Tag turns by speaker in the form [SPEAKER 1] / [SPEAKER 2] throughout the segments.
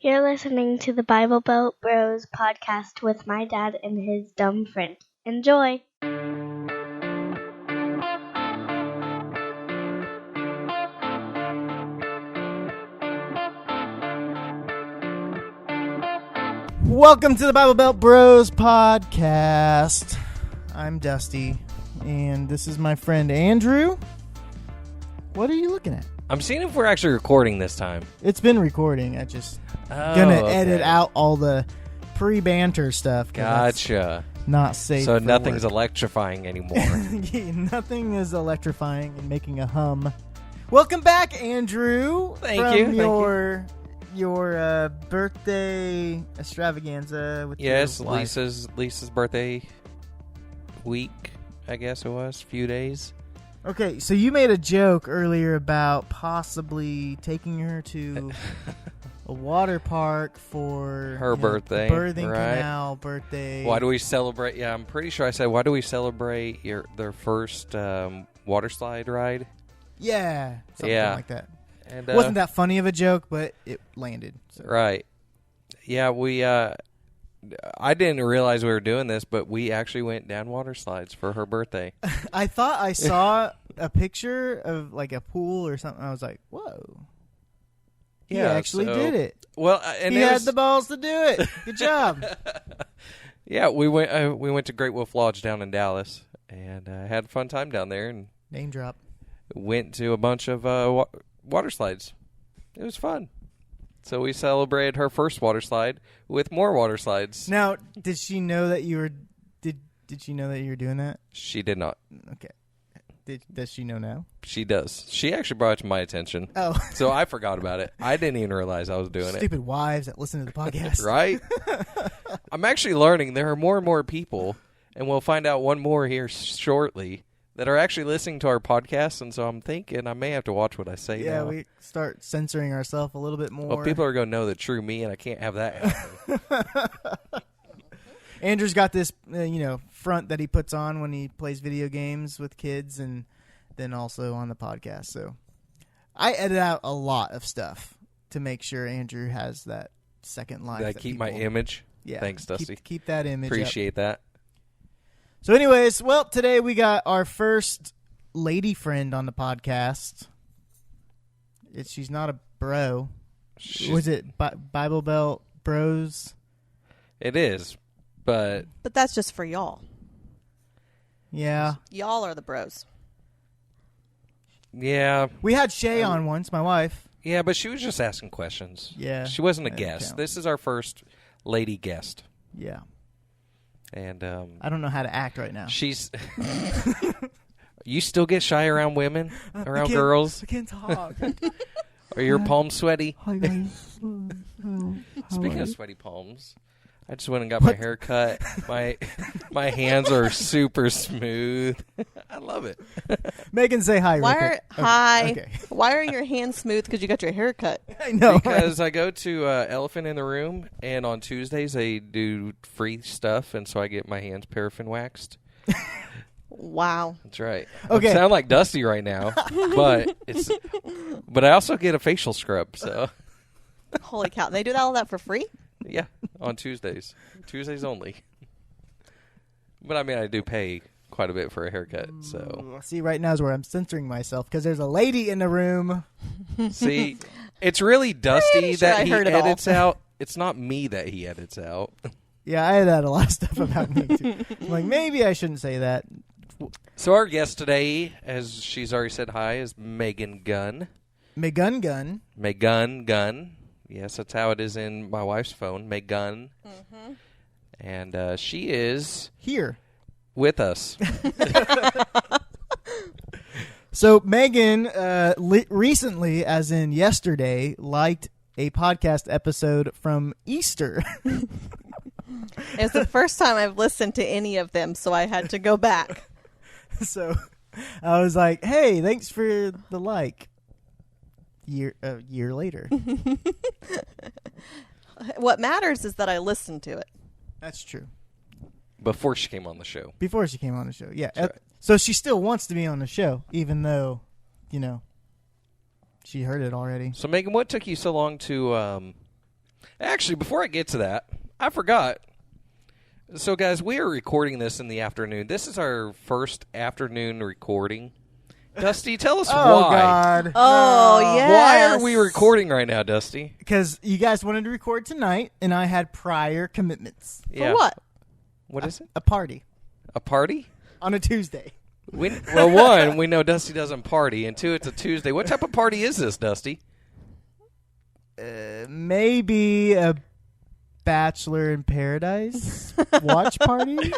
[SPEAKER 1] You're listening to the Bible Belt Bros podcast with my dad and his dumb friend. Enjoy!
[SPEAKER 2] Welcome to the Bible Belt Bros podcast. I'm Dusty, and this is my friend Andrew. What are you looking at?
[SPEAKER 3] I'm seeing if we're actually recording this time.
[SPEAKER 2] It's been recording. I just gonna edit out all the pre-banter stuff.
[SPEAKER 3] Gotcha.
[SPEAKER 2] Not safe.
[SPEAKER 3] So
[SPEAKER 2] for
[SPEAKER 3] nothing's
[SPEAKER 2] work.
[SPEAKER 3] Electrifying anymore.
[SPEAKER 2] Yeah, nothing is electrifying and making a hum. Welcome back, Andrew.
[SPEAKER 3] Thank you.
[SPEAKER 2] Your birthday extravaganza with
[SPEAKER 3] Yes,
[SPEAKER 2] your wife.
[SPEAKER 3] Lisa's birthday week, I guess it was, a few days.
[SPEAKER 2] Okay, so you made a joke earlier about possibly taking her to a water park for
[SPEAKER 3] Her birthday,
[SPEAKER 2] birthing
[SPEAKER 3] right?
[SPEAKER 2] canal birthday.
[SPEAKER 3] Why do we celebrate? Yeah, I'm pretty sure I said, why do we celebrate their first water slide ride?
[SPEAKER 2] Yeah, something like that.
[SPEAKER 3] And,
[SPEAKER 2] It wasn't that funny of a joke, but it landed. So.
[SPEAKER 3] Right. Yeah, I didn't realize we were doing this, but we actually went down water slides for her birthday.
[SPEAKER 2] I thought I saw a picture of like a pool or something. I was like, whoa. He actually did it.
[SPEAKER 3] Well, and
[SPEAKER 2] he had the balls to do it. Good job.
[SPEAKER 3] Yeah, we went to Great Wolf Lodge down in Dallas and had a fun time down there and
[SPEAKER 2] Name drop.
[SPEAKER 3] went to a bunch of water slides. It was fun. So we celebrated her first water slide with more water slides.
[SPEAKER 2] Now, did she know that you were did she know that you were doing that?
[SPEAKER 3] She did not.
[SPEAKER 2] Okay. Does she know now?
[SPEAKER 3] She does. She actually brought it to my attention.
[SPEAKER 2] Oh.
[SPEAKER 3] So I forgot about it. I didn't even realize I was doing
[SPEAKER 2] Stupid wives that listen to the podcast.
[SPEAKER 3] Right? I'm actually learning there are more and more people, and we'll find out one more here shortly, that are actually listening to our podcast, and so I'm thinking I may have to watch what I say now.
[SPEAKER 2] Yeah, we start censoring ourselves a little bit more.
[SPEAKER 3] Well, people are going to know the true me, and I can't have that happen.
[SPEAKER 2] Andrew's got this, front that he puts on when he plays video games with kids, and then also on the podcast. So I edit out a lot of stuff to make sure Andrew has that second life.
[SPEAKER 3] Did I keep my image?
[SPEAKER 2] Yeah.
[SPEAKER 3] Thanks, Dusty.
[SPEAKER 2] Keep that image.
[SPEAKER 3] Appreciate that.
[SPEAKER 2] So anyways, well, today we got our first lady friend on the podcast. She's not a bro. Was it Bible Belt Bros?
[SPEAKER 3] It is, but
[SPEAKER 4] that's just for y'all.
[SPEAKER 2] Yeah.
[SPEAKER 4] Y'all are the bros.
[SPEAKER 3] yeah.
[SPEAKER 2] We had Shay on once, my wife.
[SPEAKER 3] Yeah, but she was just asking questions.
[SPEAKER 2] Yeah.
[SPEAKER 3] She wasn't a
[SPEAKER 2] That
[SPEAKER 3] guest.
[SPEAKER 2] counts.
[SPEAKER 3] This is our first lady guest.
[SPEAKER 2] Yeah.
[SPEAKER 3] And
[SPEAKER 2] I don't know how to act right now.
[SPEAKER 3] she's... You still get shy around women? Around girls?
[SPEAKER 2] I can't talk.
[SPEAKER 3] Are your palms sweaty?
[SPEAKER 2] Hi, guys.
[SPEAKER 3] Speaking of sweaty palms, I just went and got my hair cut. My hands are super smooth. I love it.
[SPEAKER 2] Megan, say hi.
[SPEAKER 4] Why
[SPEAKER 2] real
[SPEAKER 4] are
[SPEAKER 2] quick.
[SPEAKER 4] hi?
[SPEAKER 2] Okay.
[SPEAKER 4] Why are your hands smooth? Because you got your hair cut.
[SPEAKER 2] I know.
[SPEAKER 3] Because I go to Elephant in the Room, and on Tuesdays they do free stuff, and so I get my hands paraffin waxed.
[SPEAKER 4] Wow.
[SPEAKER 3] That's right.
[SPEAKER 2] Okay.
[SPEAKER 3] I sound like Dusty right now, but I also get a facial scrub. So
[SPEAKER 4] Holy cow! They do all that for free?
[SPEAKER 3] yeah, on Tuesdays only. But I mean, I do pay quite a bit for a haircut. So
[SPEAKER 2] See, right now is where I'm censoring myself because there's a lady in the room.
[SPEAKER 3] see, it's really Dusty
[SPEAKER 4] Pretty sure
[SPEAKER 3] that
[SPEAKER 4] I
[SPEAKER 3] he
[SPEAKER 4] heard it all.
[SPEAKER 3] edits out. It's not me that he edits out.
[SPEAKER 2] Yeah, I had a lot of stuff about me, too. I'm like, maybe I shouldn't say that.
[SPEAKER 3] So our guest today, as she's already said hi, is Megan Gunn.
[SPEAKER 2] Megan Gunn.
[SPEAKER 3] Megan Gunn. Yes, that's how it is in my wife's phone, Megan.
[SPEAKER 4] Mm-hmm.
[SPEAKER 3] And she is
[SPEAKER 2] Here.
[SPEAKER 3] with us.
[SPEAKER 2] So Megan recently, as in yesterday, liked a podcast episode from Easter.
[SPEAKER 4] It's the first time I've listened to any of them, so I had to go back.
[SPEAKER 2] So I was like, hey, thanks for the like. Year later.
[SPEAKER 4] What matters is that I listened to it.
[SPEAKER 2] That's true.
[SPEAKER 3] Before she came on the show.
[SPEAKER 2] Before she came on the show. Yeah.
[SPEAKER 3] That's right.
[SPEAKER 2] So she still wants to be on the show, even though, she heard it already.
[SPEAKER 3] So, Megan, what took you so long to Actually, before I get to that, I forgot. So, guys, we are recording this in the afternoon. This is our first afternoon recording. Dusty, tell us
[SPEAKER 2] Oh,
[SPEAKER 3] why.
[SPEAKER 2] God.
[SPEAKER 4] Oh,
[SPEAKER 2] No.
[SPEAKER 4] yes.
[SPEAKER 3] Why are we recording right now, Dusty?
[SPEAKER 2] Because you guys wanted to record tonight, and I had prior commitments.
[SPEAKER 3] Yeah.
[SPEAKER 4] For what?
[SPEAKER 3] What is it?
[SPEAKER 2] A party
[SPEAKER 3] A party?
[SPEAKER 2] on a Tuesday.
[SPEAKER 3] Well, one, we know Dusty doesn't party, and two, it's a Tuesday. What type of party is this, Dusty?
[SPEAKER 2] Maybe a Bachelor in Paradise watch party.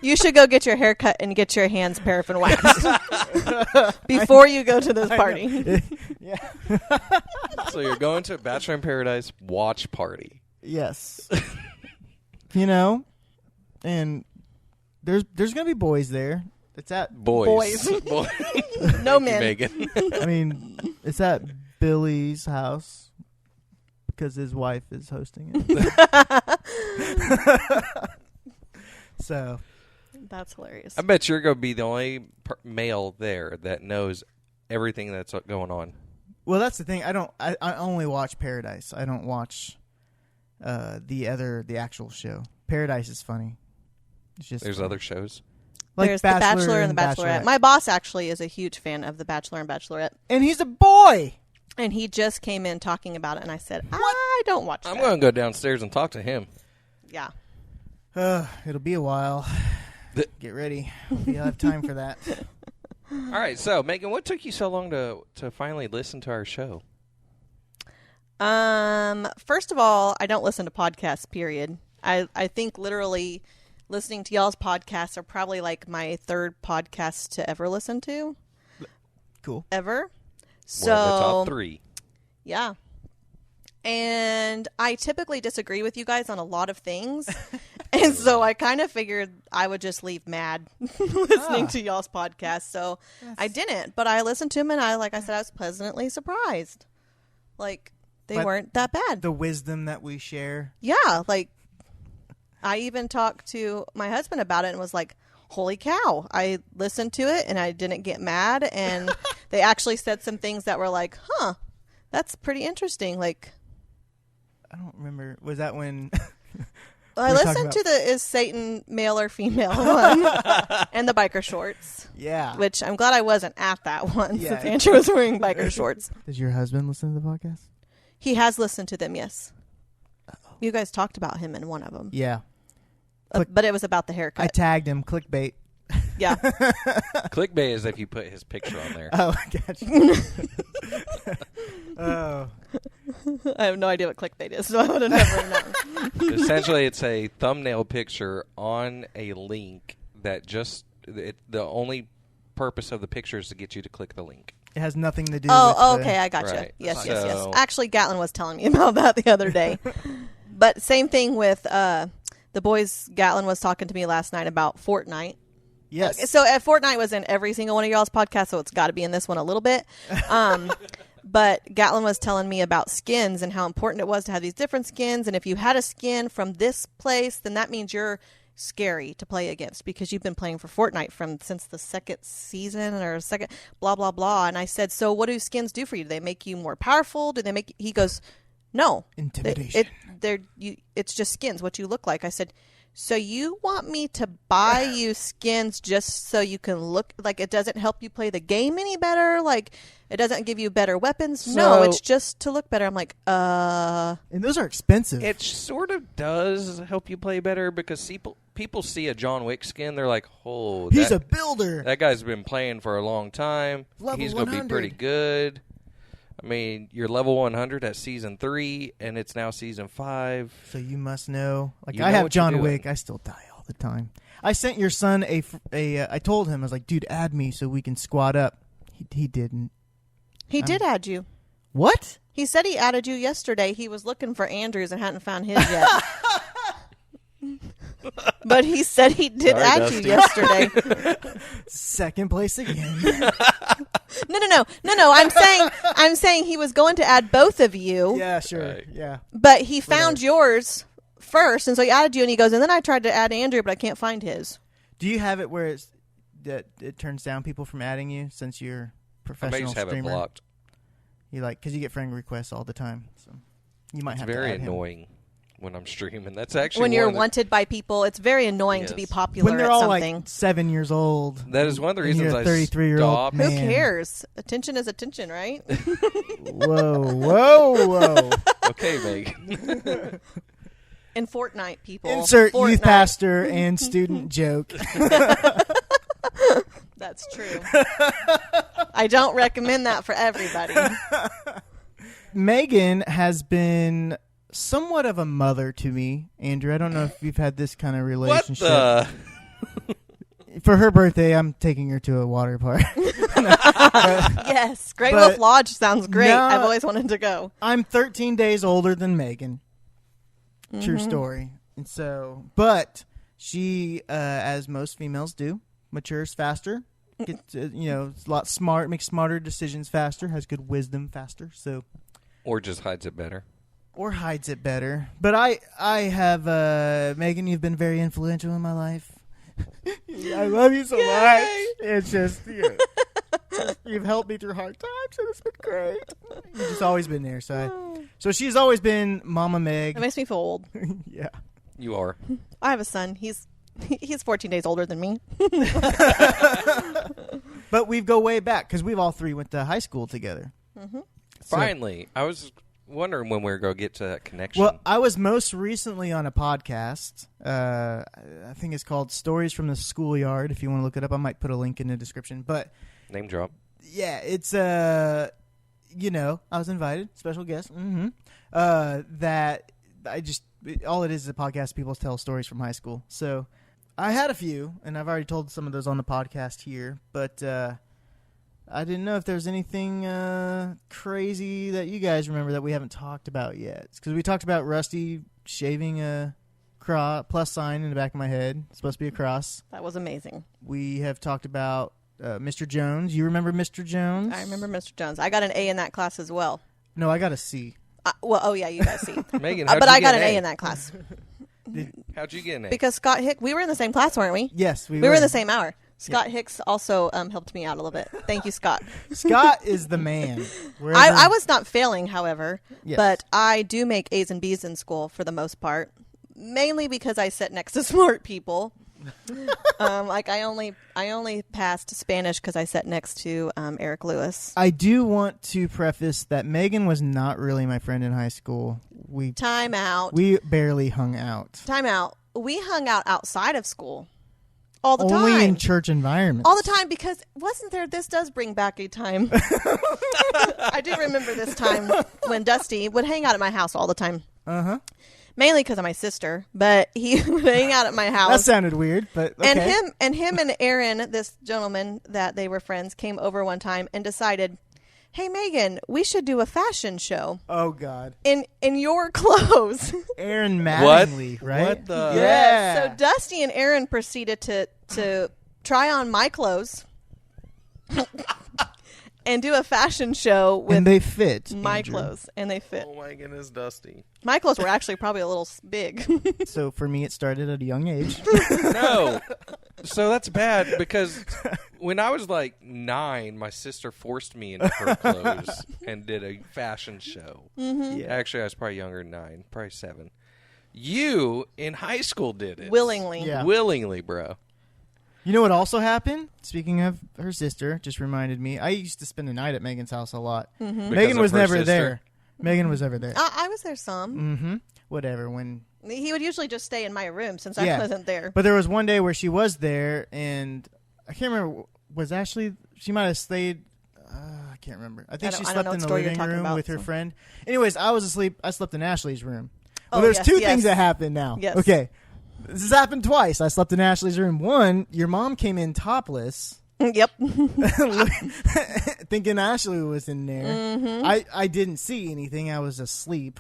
[SPEAKER 4] You should go get your hair cut and get your hands paraffin waxed before you go to this party.
[SPEAKER 2] Yeah.
[SPEAKER 3] So you're going to a Bachelor in Paradise watch party.
[SPEAKER 2] Yes. You know, and there's gonna be boys there. It's at
[SPEAKER 3] Boys.
[SPEAKER 4] No
[SPEAKER 3] Thank you,
[SPEAKER 4] men.
[SPEAKER 3] Megan.
[SPEAKER 2] I mean, it's at Billy's house because his wife is hosting it. So
[SPEAKER 4] That's hilarious.
[SPEAKER 3] I bet you're going to be the only male there that knows everything that's going on.
[SPEAKER 2] well, that's the thing. I only watch Paradise. I don't watch the actual show. Paradise is funny. It's just
[SPEAKER 3] There's
[SPEAKER 2] funny.
[SPEAKER 3] other shows.
[SPEAKER 2] Like
[SPEAKER 4] There's The Bachelor and The Bachelorette. My boss actually is a huge fan of The Bachelor and Bachelorette.
[SPEAKER 2] And he's a boy.
[SPEAKER 4] And he just came in talking about it, and I said, I don't watch that.
[SPEAKER 3] I'm going to go downstairs and talk to him.
[SPEAKER 4] Yeah.
[SPEAKER 2] It'll be a while. Get ready. You'll have time for that.
[SPEAKER 3] All right, so, Megan, what took you so long to finally listen to our show?
[SPEAKER 4] First of all, I don't listen to podcasts, period. I think literally listening to y'all's podcasts are probably like my third podcast to ever listen to.
[SPEAKER 2] Cool.
[SPEAKER 4] Ever. So,
[SPEAKER 3] One of the top three.
[SPEAKER 4] yeah. And I typically disagree with you guys on a lot of things. And so I kind of figured I would just leave mad listening to y'all's podcast. So I didn't, but I listened to them, and I was pleasantly surprised. Like, they
[SPEAKER 2] But
[SPEAKER 4] weren't that bad.
[SPEAKER 2] The wisdom that we share.
[SPEAKER 4] Yeah, like, I even talked to my husband about it and was like, holy cow, I listened to it and I didn't get mad. And they actually said some things that were like, that's pretty interesting. Like,
[SPEAKER 2] I don't remember. Was that when...
[SPEAKER 4] I
[SPEAKER 2] We're talking
[SPEAKER 4] listened
[SPEAKER 2] about-
[SPEAKER 4] to the is Satan male or female one and the biker shorts,
[SPEAKER 2] Yeah.
[SPEAKER 4] which I'm glad I wasn't at that one
[SPEAKER 2] Yeah.
[SPEAKER 4] since Andrew was wearing biker shorts.
[SPEAKER 2] Does your husband listen to the podcast?
[SPEAKER 4] He has listened to them, yes. You guys talked about him in one of them.
[SPEAKER 2] Yeah.
[SPEAKER 4] But it was about the
[SPEAKER 2] I
[SPEAKER 4] haircut.
[SPEAKER 2] tagged him. Clickbait.
[SPEAKER 4] Yeah.
[SPEAKER 3] Clickbait is if you put his picture on there.
[SPEAKER 2] Oh, I got you. Oh.
[SPEAKER 4] I have no idea what clickbait is, so I would have never known.
[SPEAKER 3] Essentially, it's a thumbnail picture on a link that the only purpose of the picture is to get you to click the link.
[SPEAKER 2] It has nothing to do
[SPEAKER 4] Oh,
[SPEAKER 2] with
[SPEAKER 4] okay, I gotcha.
[SPEAKER 3] Right.
[SPEAKER 4] Yes.
[SPEAKER 3] So-
[SPEAKER 4] Actually, Gatlin was telling me about that the other day. But same thing with the boys. Gatlin was talking to me last night about Fortnite.
[SPEAKER 2] Yes.
[SPEAKER 4] So Fortnite was in every single one of y'all's podcasts, so it's got to be in this one a little bit. But Gatlin was telling me about skins and how important it was to have these different skins. And if you had a skin from this place, then that means you're scary to play against because you've been playing for Fortnite since the second season or second blah, blah, blah. And I said, so what do skins do for you? Do they make you more powerful? Do they make... He goes, no.
[SPEAKER 2] Intimidation.
[SPEAKER 4] It's just skins, what you look like. I said... So you want me to buy you skins just so you can look like it doesn't help you play the game any better? Like it doesn't give you better weapons? No, it's just to look better. I'm like,
[SPEAKER 2] And those are expensive.
[SPEAKER 3] It sort of does help you play better because people see a John Wick skin, they're like, oh,
[SPEAKER 2] He's a builder.
[SPEAKER 3] that guy's been playing for a long time.
[SPEAKER 2] Level
[SPEAKER 3] He's going to be
[SPEAKER 2] 100.
[SPEAKER 3] pretty good. I mean, you're level 100 at season 3, and it's now season 5.
[SPEAKER 2] So you must know. Like
[SPEAKER 3] You
[SPEAKER 2] I
[SPEAKER 3] know
[SPEAKER 2] have
[SPEAKER 3] what you're
[SPEAKER 2] John
[SPEAKER 3] doing.
[SPEAKER 2] Wick. I still die all the time. I sent your son I told him, I was like, dude, add me so we can squad up. He didn't.
[SPEAKER 4] he did add you.
[SPEAKER 2] What?
[SPEAKER 4] He said he added you yesterday. He was looking for Andrews and hadn't found his yet. But he said he did
[SPEAKER 3] Sorry,
[SPEAKER 4] add
[SPEAKER 3] Dusty.
[SPEAKER 4] you yesterday.
[SPEAKER 2] Second place again.
[SPEAKER 4] No. I'm saying he was going to add both of you.
[SPEAKER 2] Yeah, sure.
[SPEAKER 3] Right.
[SPEAKER 2] Yeah.
[SPEAKER 4] But he found yours first, and so he added you, and he goes, and then I tried to add Andrew, but I can't find his.
[SPEAKER 2] Do you have it where it turns down people from adding you since you're a
[SPEAKER 3] I may
[SPEAKER 2] professional
[SPEAKER 3] just have
[SPEAKER 2] streamer?
[SPEAKER 3] it blocked.
[SPEAKER 2] You because you get friend requests all the time. So You might
[SPEAKER 3] It's
[SPEAKER 2] have to
[SPEAKER 3] very
[SPEAKER 2] add him.
[SPEAKER 3] annoying when I'm streaming. That's actually
[SPEAKER 4] When you're
[SPEAKER 3] one of the-
[SPEAKER 4] wanted by people, it's very annoying to be
[SPEAKER 3] Yes.
[SPEAKER 4] popular
[SPEAKER 2] When they're
[SPEAKER 4] at
[SPEAKER 2] all
[SPEAKER 4] something.
[SPEAKER 2] like 7 years old.
[SPEAKER 3] That is one of the
[SPEAKER 2] and
[SPEAKER 3] reasons
[SPEAKER 2] you're a
[SPEAKER 3] I
[SPEAKER 2] 33-year-old
[SPEAKER 3] stopped.
[SPEAKER 2] man.
[SPEAKER 4] Who cares? Attention is attention, right?
[SPEAKER 2] Whoa.
[SPEAKER 3] Okay, Megan.
[SPEAKER 4] In Fortnite, people.
[SPEAKER 2] Insert
[SPEAKER 4] Fortnite.
[SPEAKER 2] youth pastor and student joke.
[SPEAKER 4] That's true. I don't recommend that for everybody.
[SPEAKER 2] Megan has been somewhat of a mother to me, Andrew. I don't know if you've had this kind of
[SPEAKER 3] What
[SPEAKER 2] relationship.
[SPEAKER 3] the?
[SPEAKER 2] For her birthday, I'm taking her to a water park.
[SPEAKER 4] Yes. Great
[SPEAKER 2] But
[SPEAKER 4] Wolf Lodge sounds great.
[SPEAKER 2] no-
[SPEAKER 4] I've always wanted to go.
[SPEAKER 2] I'm 13 days older than Megan. True story. And so, but she, as most females do, matures faster. Gets, a lot smart, makes smarter decisions faster, has good wisdom faster. So,
[SPEAKER 3] Or just hides it better.
[SPEAKER 2] or hides it better. But I have, Megan, you've been very influential in my life. I love you so much. It's just, you've helped me through hard times, and it's been great. You've just always been there. So she's always been Mama Meg.
[SPEAKER 4] It makes me feel old.
[SPEAKER 2] Yeah.
[SPEAKER 3] You are.
[SPEAKER 4] I have a son. He's 14 days older than me.
[SPEAKER 2] But we go way back because we've all three went to high school together.
[SPEAKER 4] Mm-hmm.
[SPEAKER 2] So-
[SPEAKER 3] Finally. I was wondering when we were going to get to that connection.
[SPEAKER 2] Well, I was most recently on a podcast. I think it's called Stories from the Schoolyard. If you want to look it up, I might put a link in the description. But
[SPEAKER 3] Name drop.
[SPEAKER 2] yeah, it's I was invited, special guest. Mm-hmm. That I just all it is a podcast. People tell stories from high school. So I had a few, and I've already told some of those on the podcast here. But I didn't know if there's anything crazy that you guys remember that we haven't talked about yet. Because we talked about Rusty shaving a plus sign in the back of my head. It's supposed to be a cross.
[SPEAKER 4] That was amazing.
[SPEAKER 2] We have talked about Mr. Jones. You remember Mr. Jones?
[SPEAKER 4] I remember Mr. Jones. I got an A in that class as well.
[SPEAKER 2] No, I got a C.
[SPEAKER 4] You got a C.
[SPEAKER 3] Megan,
[SPEAKER 4] But I got an A in that class.
[SPEAKER 3] How'd you get an A?
[SPEAKER 4] Because Scott Hicks, we were in the same class, weren't we?
[SPEAKER 2] Yes, we
[SPEAKER 4] We were in the same hour. Scott Hicks also helped me out a little bit. Thank you, Scott.
[SPEAKER 2] Scott is the man.
[SPEAKER 4] I was not failing, however,
[SPEAKER 2] Yes.
[SPEAKER 4] but I do make A's and B's in school for the most part, mainly because I sit next to smart people. I only passed Spanish because I sat next to Eric Lewis.
[SPEAKER 2] I do want to preface that Megan was not really my friend in high school.
[SPEAKER 4] Time out.
[SPEAKER 2] We barely hung out.
[SPEAKER 4] Time out. We hung out outside of school all the
[SPEAKER 2] Only
[SPEAKER 4] time.
[SPEAKER 2] in church environments.
[SPEAKER 4] All the time, because wasn't there? This does bring back a time. I do remember this time when Dusty would hang out at my house all the time.
[SPEAKER 2] Uh-huh.
[SPEAKER 4] Mainly because of my sister, but he would hang out at my house.
[SPEAKER 2] That sounded weird, but okay.
[SPEAKER 4] And him and Aaron, this gentleman that they were friends, came over one time and decided, "Hey Megan, we should do a fashion show
[SPEAKER 2] Oh, God.
[SPEAKER 4] in your clothes."
[SPEAKER 2] Aaron Mattingly, right?
[SPEAKER 3] What the?
[SPEAKER 2] Yeah.
[SPEAKER 4] So Dusty and Aaron proceeded to try on my clothes and do a fashion show with
[SPEAKER 2] and they fit.
[SPEAKER 4] my
[SPEAKER 2] Andrew.
[SPEAKER 4] clothes, and they fit.
[SPEAKER 3] Oh my goodness, Dusty.
[SPEAKER 4] My clothes were actually probably a little big.
[SPEAKER 2] So for me, it started at a young age.
[SPEAKER 3] No. So that's bad because when I was like 9, my sister forced me into her clothes and did a fashion show.
[SPEAKER 4] Mm-hmm.
[SPEAKER 2] Yeah.
[SPEAKER 3] Actually, I was probably younger than 9, probably 7. You in high school did it.
[SPEAKER 4] Willingly.
[SPEAKER 2] Yeah.
[SPEAKER 3] Willingly, bro.
[SPEAKER 2] You know what also happened? Speaking of her sister, just reminded me. I used to spend the night at Megan's house a lot.
[SPEAKER 4] Mm-hmm.
[SPEAKER 2] Megan
[SPEAKER 3] of
[SPEAKER 2] was
[SPEAKER 3] her
[SPEAKER 2] never
[SPEAKER 3] sister?
[SPEAKER 2] there. Megan was never there.
[SPEAKER 4] I was there some.
[SPEAKER 2] Mm-hmm. Whatever. When,
[SPEAKER 4] He would usually just stay in my room since
[SPEAKER 2] Yeah.
[SPEAKER 4] I wasn't there.
[SPEAKER 2] but there was one day where she was there, and I can't remember. Was Ashley? She might have stayed. I can't remember. I think
[SPEAKER 4] I
[SPEAKER 2] she
[SPEAKER 4] don't
[SPEAKER 2] slept
[SPEAKER 4] know what
[SPEAKER 2] in the
[SPEAKER 4] story you're
[SPEAKER 2] living
[SPEAKER 4] talking
[SPEAKER 2] room
[SPEAKER 4] about,
[SPEAKER 2] with her
[SPEAKER 4] so.
[SPEAKER 2] friend. Anyways, I was asleep. I slept in Ashley's room. Well,
[SPEAKER 4] Oh,
[SPEAKER 2] there's
[SPEAKER 4] yes,
[SPEAKER 2] two
[SPEAKER 4] yes.
[SPEAKER 2] things that happened now.
[SPEAKER 4] Yes.
[SPEAKER 2] Okay. This has happened twice. I slept in Ashley's room. One, your mom came in topless.
[SPEAKER 4] Yep.
[SPEAKER 2] Thinking Ashley was in there.
[SPEAKER 4] Mm-hmm.
[SPEAKER 2] I didn't see anything. I was asleep.